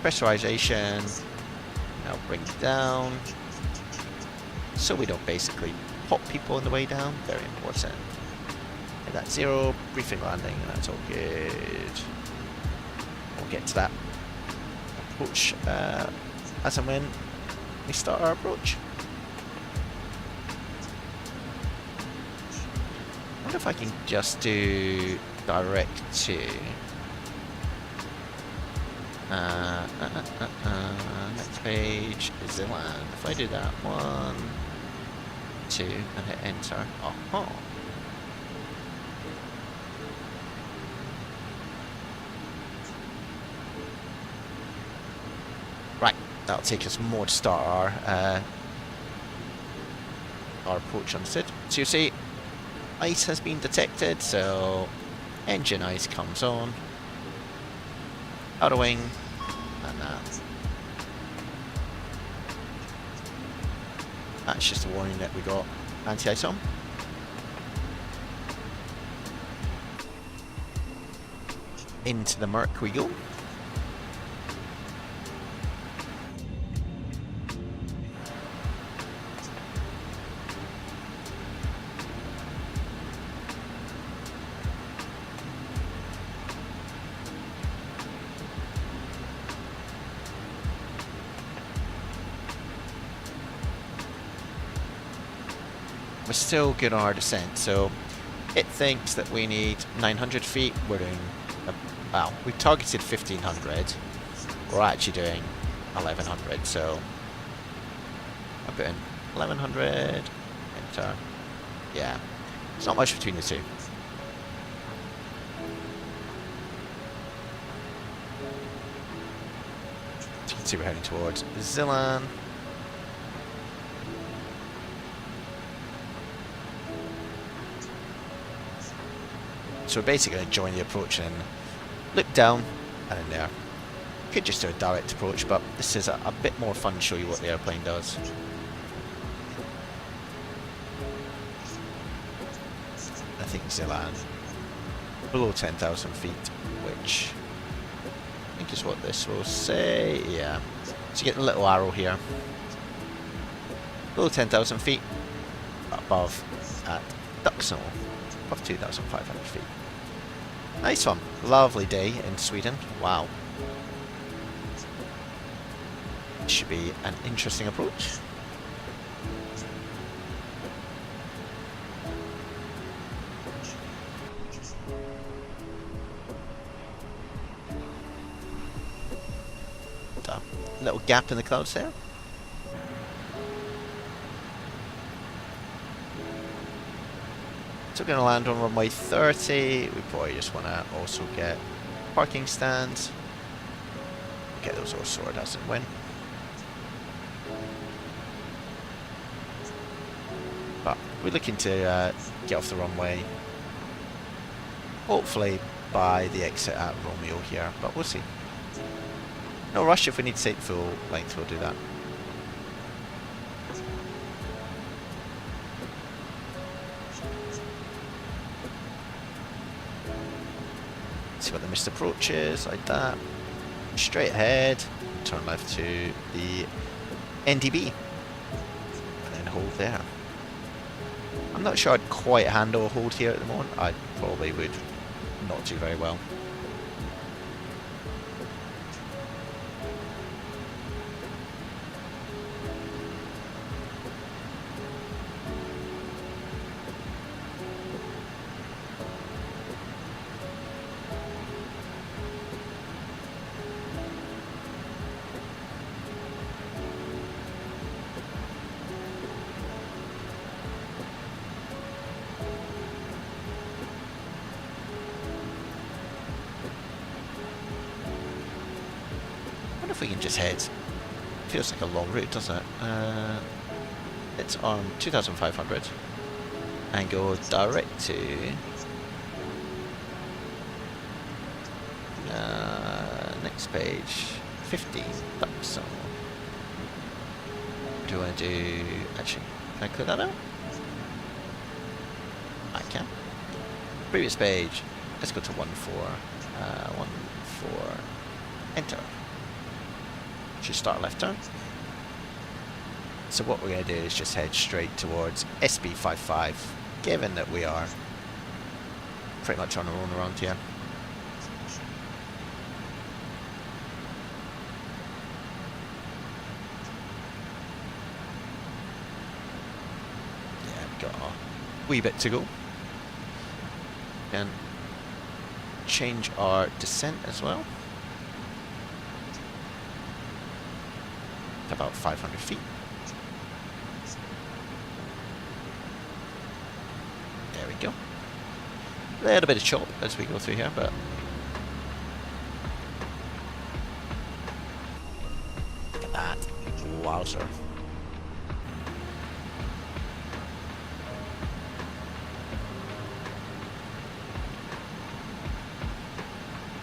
Pressurization, now bring it down, so we don't basically pop people on the way down, very important. And that's 0, briefing landing, and that's all good. We'll get to that approach as and when we start our approach. I wonder if I can just do direct to next page is the land. If I do that 1, 2 and hit enter. Oh. Right, that'll take us more to start our approach on the SID. So you see ice has been detected, so engine ice comes on, outer wing, and that's just a warning that we got anti-ice on. Into the murk we go. We're still good on our descent, so it thinks that we need 900 feet. We're doing, well, we targeted 1500. We're actually doing 1100, so I put in 1100, enter. Yeah, it's not much between the two. So you can see we're heading towards Zilan. So we're basically going to join the approach and look down and in there. Could just do a direct approach, but this is a bit more fun to show you what the airplane does. I think Zilan below 10,000 feet, which I think is what this will say. Yeah. So you get a little arrow here. Below 10,000 feet, above at Duxnell, above 2,500 feet. Nice one. Lovely day in Sweden. Wow. Should be an interesting approach. A little gap in the clouds there. So we're going to land on runway 30. We probably just want to also get parking stands. Get those all sorted as and when. But we're looking to get off the runway. Hopefully by the exit at Romeo here, but we'll see. No rush. If we need to take full length, we'll do that. See what the missed approach is, like that. Straight ahead, turn left to the NDB, and then hold there. I'm not sure I'd quite handle a hold here at the moment. I probably would not do very well. if we can just head, feels like a long route, doesn't it? It's on 2500 and go direct to next page 15 bucks. So do I do, actually, can I clear that out? I can. Previous page, let's go to 1.4, 1.4, enter. Should start left turn. So what we're going to do is just head straight towards SB55, given that we are pretty much on our own around here. Yeah, we've got a wee bit to go. And change our descent as well. About 500 feet. There we go. A little bit of chop as we go through here, but look at that. Wowzer.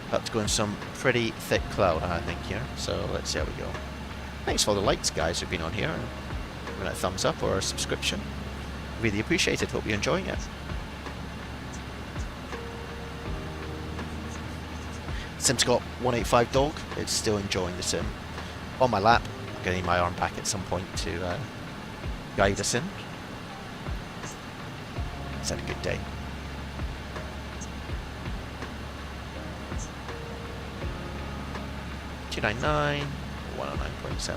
About to go in some pretty thick cloud, I think, here. So let's see how we go. Thanks for all the likes, guys, who've been on here, and giving a thumbs up or a subscription. Really appreciate it. Hope you're enjoying it. Sim's got 185 dog. It's still enjoying the sim. On my lap. I'm going to need my arm back at some point to guide us in. It's had a good day. $299, 109.7.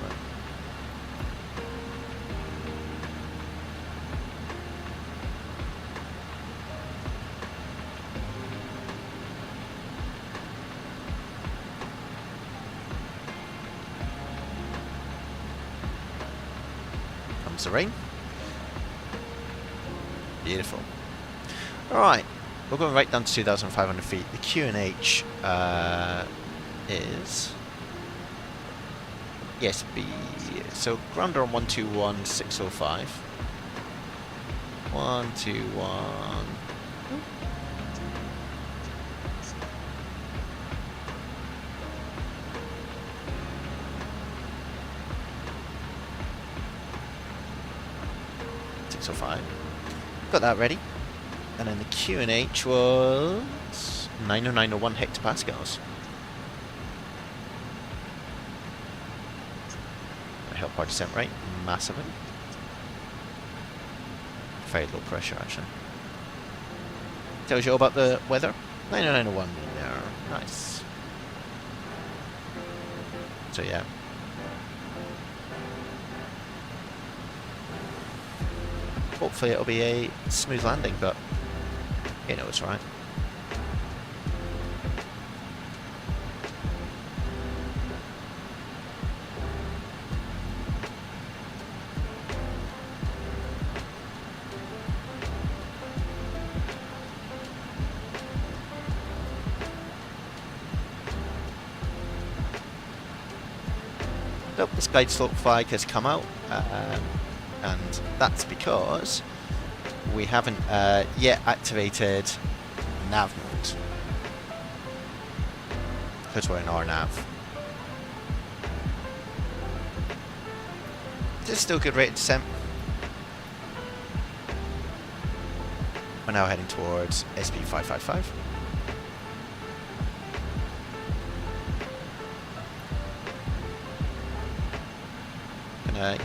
Comes the rain. Beautiful. Alright, we're going right down to 2,500 feet. The QNH is... Yes, so ground on 121.605. 121. Got that ready. And then the QNH was 90901 hectopascals. Help our descent rate massively. Very low pressure, actually. Tells you all about the weather. 90901 there. Nice. So yeah. Hopefully it'll be a smooth landing, but you know it's right. Nope, this guide slope flag has come out, and that's because we haven't yet activated nav mode, because we're in RNAV. This is still good rate of descent. We're now heading towards SP555.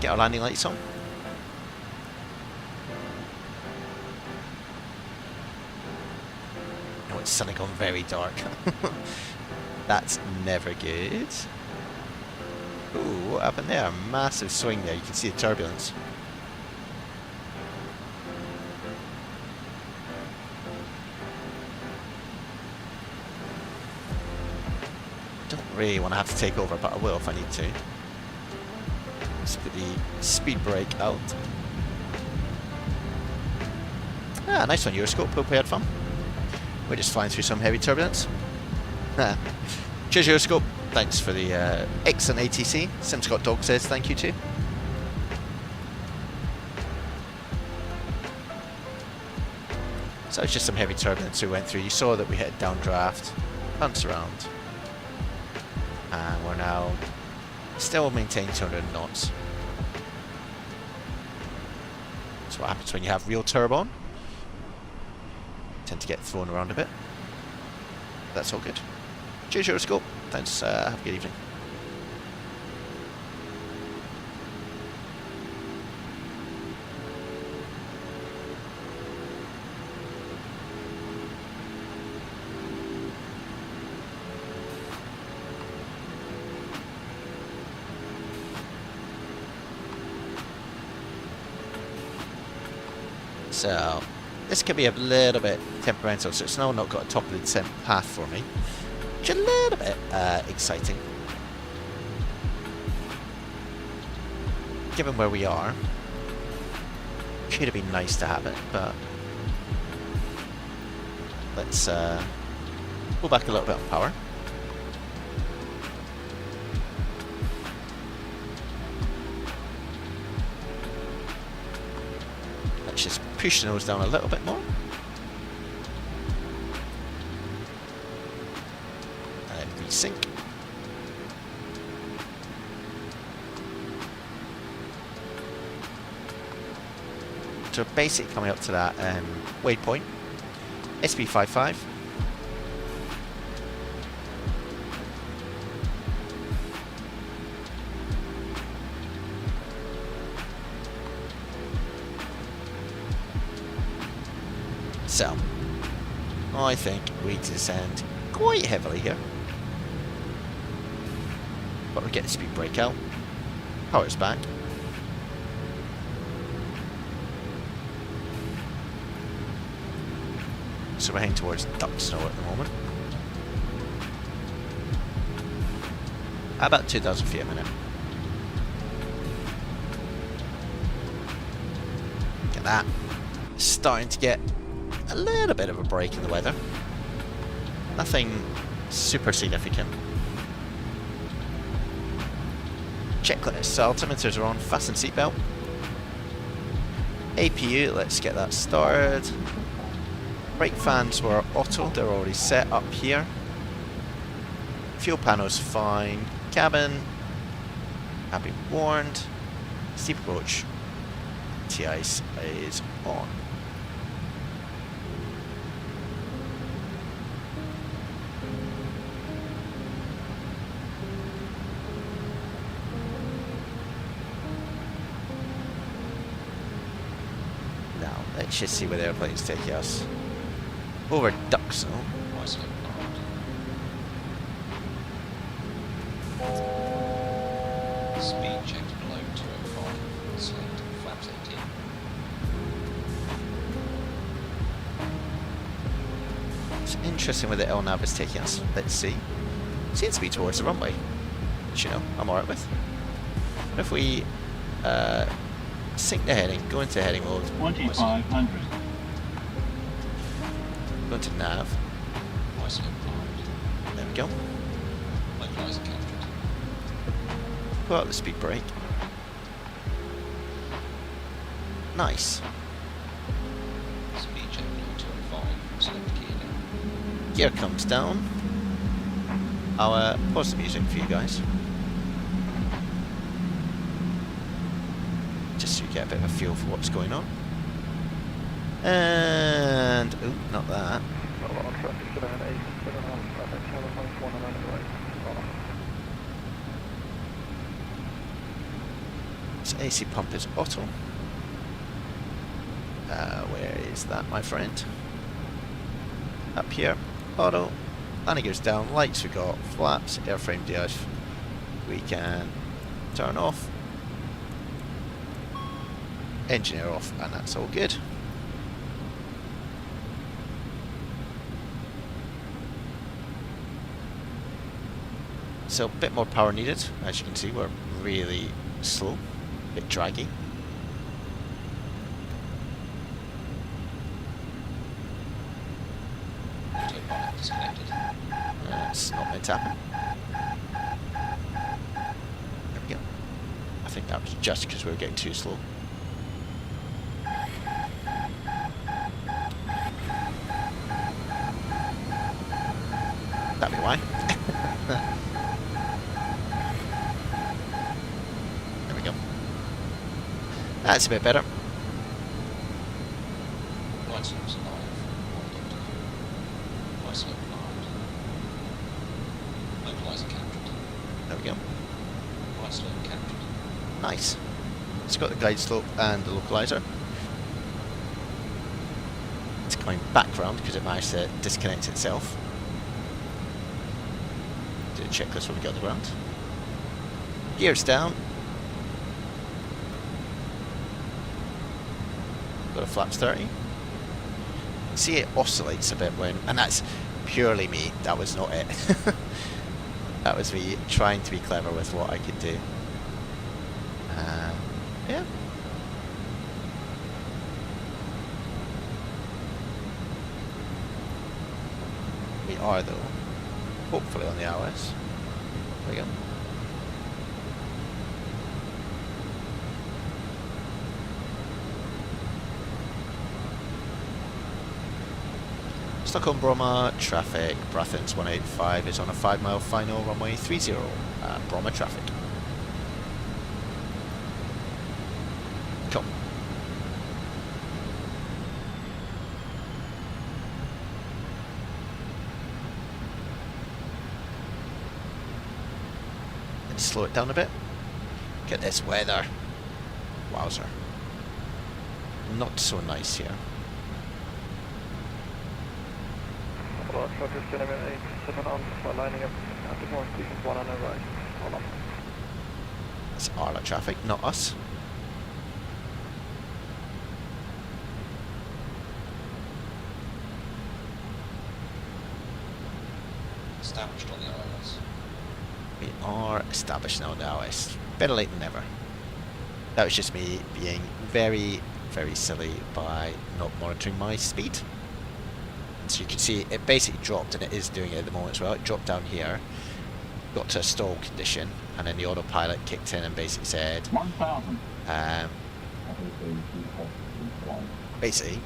Get our landing lights on. Oh, it's suddenly gone very dark. That's never good. Ooh, what happened there? A massive swing there. You can see the turbulence. Don't really want to have to take over, but I will if I need to. Let's put the speed brake out. Ah, nice one, Euroscope. Hope we had fun. We're just flying through some heavy turbulence. Cheers, Euroscope. Thanks for the excellent ATC. Sim Scott Dog says thank you too. So it's just some heavy turbulence we went through. You saw that we hit a downdraft, bounced around, and we're now still maintaining 200 knots. That's what happens when you have real turbo on. Tend to get thrown around a bit. That's all good. Cheers, Euroscope. Thanks. Have a good evening. So this could be a little bit temperamental, so it's now not got a top of the descent path for me, which is a little bit exciting. Given where we are, should have been nice to have it, but let's pull back a little bit on power. Let's just push the nose down a little bit more. And resync. So basically coming up to that waypoint, SP55. So, I think we descend quite heavily here. But we get the speed brake out. Power's back. So we're heading towards duck snow at the moment. About 2,000 feet a minute. Look at that. Starting to get a little bit of a break in the weather. Nothing super significant. Checklist. So altimeters are on. Fasten seatbelt. APU. Let's get that started. Brake fans were auto. They're already set up here. Fuel panel's fine. Cabin. I've been warned. Steep approach. T-ice is on. Let's just see where the airplane's taking us. Over duck snow. Speed checked below 205. Select flaps 18. It's interesting where the LNAV is taking us. Let's see. Seems to be towards the runway, which, you know, I'm alright with. What if we sync the heading, go into heading mode. 2500. Go into nav. There we go. Localizer captured. Pull out the speed brake. Nice. Speed check below 205. Select gear down. Gear comes down. I'll pause the music for you guys. Just so you get a bit of a feel for what's going on. And ooh, not that. So AC pump is auto. Where is that, my friend? Up here, auto. Landing gears down, lights we got, flaps, airframe DF. We can turn off. Engineer off, and that's all good. So a bit more power needed. As you can see, we're really slow, a bit draggy. Autopilot disconnected. It's not meant to happen. think that was just because we were getting too slow. That'd be why. There we go. That's a bit better. Right slope's alive. Right slope alive. Localizer captured. There we go. Right slope captured. Nice. It's got the guide slope and the localizer. It's coming back round because it managed to disconnect itself. Do a checklist when we get on the ground. Gears down. Got a flaps 30. See, it oscillates a bit when, and that's purely me. That was not it. That was me trying to be clever with what I could do. Yeah. We are though. Hopefully on the ASUS. There we go. Stockholm Bromma traffic. Brathens 185 is on a 5-mile final runway 30. Bromma traffic. Cool. Let's slow it down a bit. Get this weather. Wowzer. Not so nice here. Just gonna make 7 on lining up at the point, station 1 on the right. Hold on. That's Arla traffic, not us. Established on the ILS. We are established now on the ASUS. Better late than never. That was just me being very, very silly by not monitoring my speed. So you can see it basically dropped, and it is doing it at the moment as well. It dropped down here, got to a stall condition, and then the autopilot kicked in and basically said, 1,000. Basically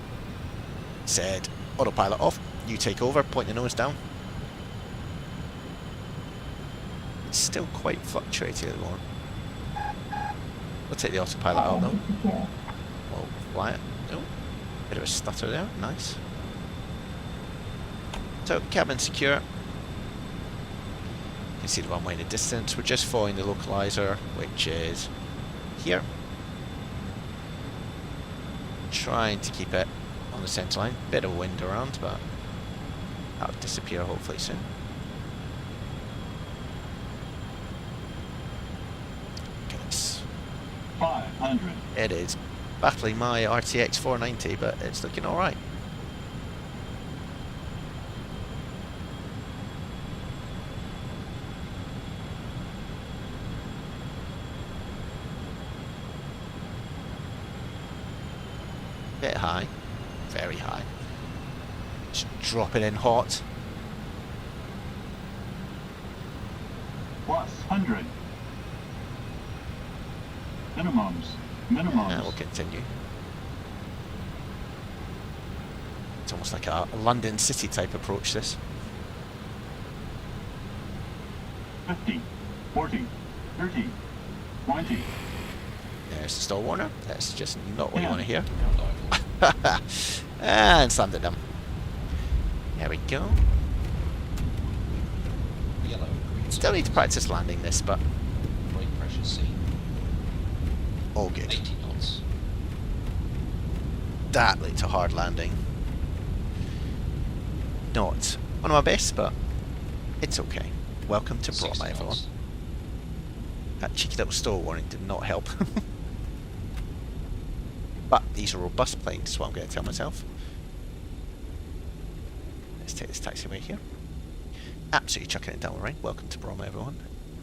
said, autopilot off, you take over, point the nose down. It's still quite fluctuating at the moment. We'll take the autopilot out though. We'll fly it. Oh, bit of a stutter there, nice. So, cabin secure. You can see the runway in the distance. We're just following the localizer, which is here. Trying to keep it on the centre line. Bit of wind around, but that'll disappear hopefully soon. Okay, 500. it is battling my RTX4090, but it's looking alright. Bit high, very high. Just drop it in hot. Plus 100. Minimums. Minimums. And we'll continue. It's almost like a London City type approach, this. 50. 40. 30. 20. There's the stall warner. That's just not what you Yeah. want to hear. Dive. And slammed it down. There we go. Yellow, green. Still need to practice landing this, but Brake pressure C. all good. 80 knots. That looked a hard landing. Not one of my best, but it's okay. Welcome to 60 Bromma, everyone. knots. That cheeky little stall warning did not help. But these are robust planes, is what I'm going to tell myself. Let's take this taxiway here. Absolutely chucking it down the rain. Welcome to Bromma, everyone.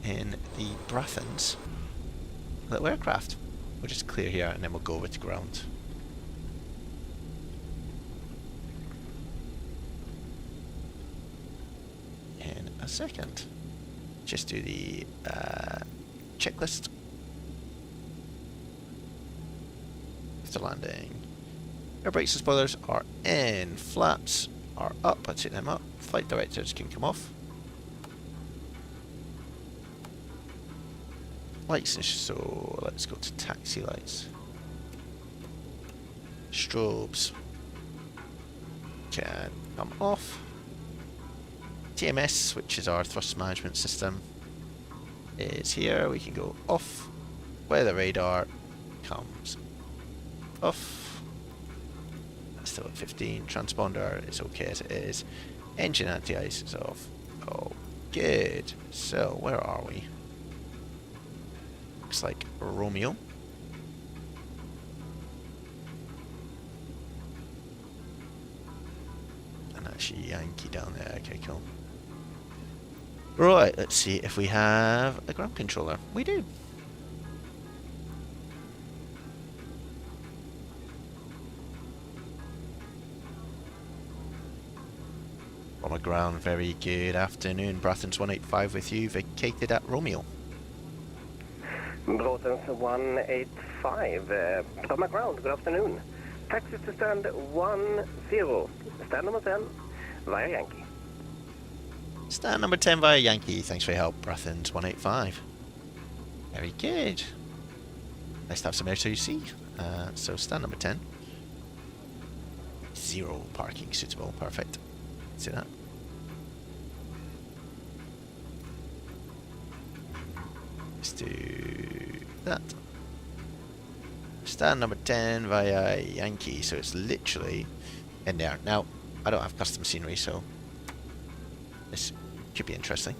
In the Brathens little aircraft. We'll just clear here and then we'll go over to ground. In a second. Just do the checklist. after landing. Air brakes and spoilers are in. Flaps are up. Let's take them up. Flight directors can come off. Lights, so let's go to taxi lights. Strobes can come off. TMS, which is our thrust management system, is here. We can go off. Weather radar comes off. That's still at 15. Transponder is okay as it is. Engine anti-ice is off. Oh, good. So, where are we? Looks like Romeo. And actually Yankee down there. Okay, cool. Right, let's see if we have a ground controller. We do. From a ground, very good afternoon. Brathens 185 with you, vacated at Romeo. Brathens 185, Bromma ground, good afternoon. Taxi to stand 10, stand number 10, via Yankee. Stand number 10 via Yankee. Thanks for your help, Brathens 185. Very good. Nice to have some air2C. So stand number 10. 0 parking suitable. Perfect. See that? Let's do that. Stand number 10 via Yankee. So it's literally in there. Now, I don't have custom scenery, so this should be interesting.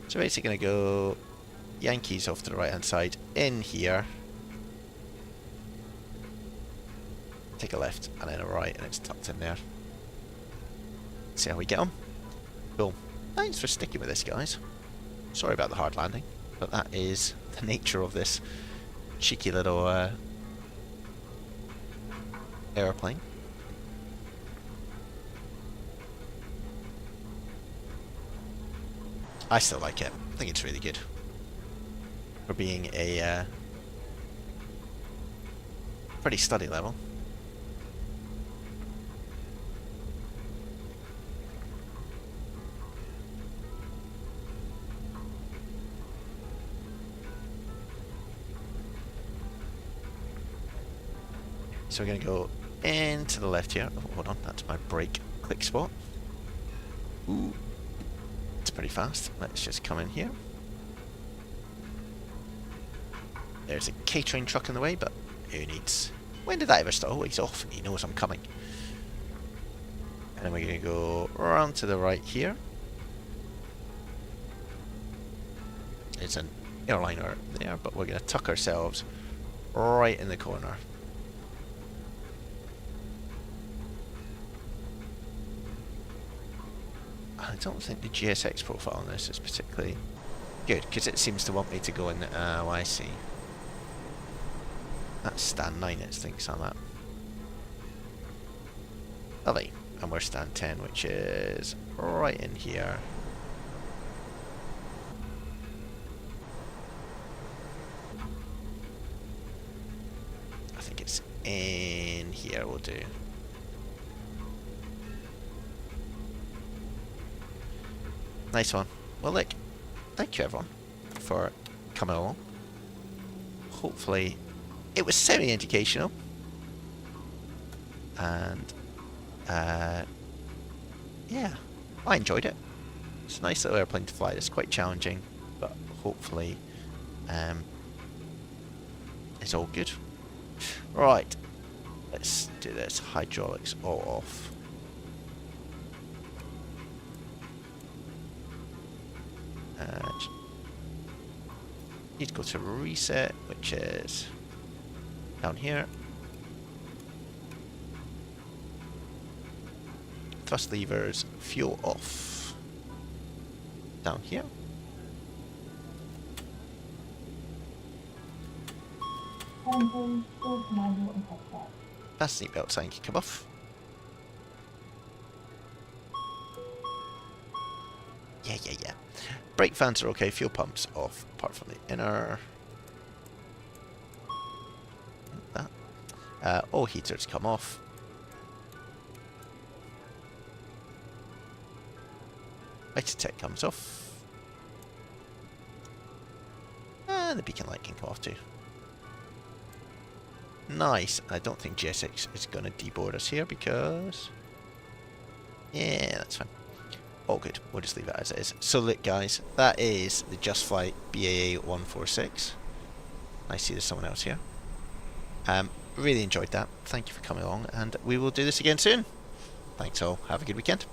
So basically going to go Yankees off to the right hand side in here. Take a left and then a right, and it's tucked in there. See how we get on. Cool. Thanks for sticking with this, guys. Sorry about the hard landing, but that is the nature of this cheeky little airplane. I still like it. I think it's really good for being a pretty steady level. So we're going to go into the left here. Oh, hold on, that's my brake click spot. Ooh, it's pretty fast. Let's just come in here. There's a catering truck in the way, but who needs... When did that ever start? Oh, he's off and he knows I'm coming. And then we're going to go around to the right here. There's an airliner there, but we're going to tuck ourselves right in the corner. I don't think the GSX profile on this is particularly good, because it seems to want me to go in the... oh, I see. That's stand 9 it thinks I'm at. Lovely. And we're stand 10, which is right in here. I think it's in here will do. Nice one. Well, look, thank you everyone for coming along. Hopefully, it was semi-educational, and yeah, I enjoyed it. It's a nice little airplane to fly. It's quite challenging, but hopefully, it's all good. Right, let's do this. Hydraulics all off. Need to go to reset, which is down here. Thrust levers, fuel off. Down here. Tempo, door manual and headset. That's seatbelt sign can come off. Yeah. Brake fans are okay, fuel pumps off, apart from the inner. That. All heaters come off. Tech comes off. And the beacon light can come off too. Nice. I don't think GSX is going to deboard us here because... yeah, that's fine. All good. We'll just leave it as it is. So look guys, that is the Just Flight BAE 146. I see there's someone else here. Really enjoyed that. Thank you for coming along, and we will do this again soon. Thanks all. Have a good weekend.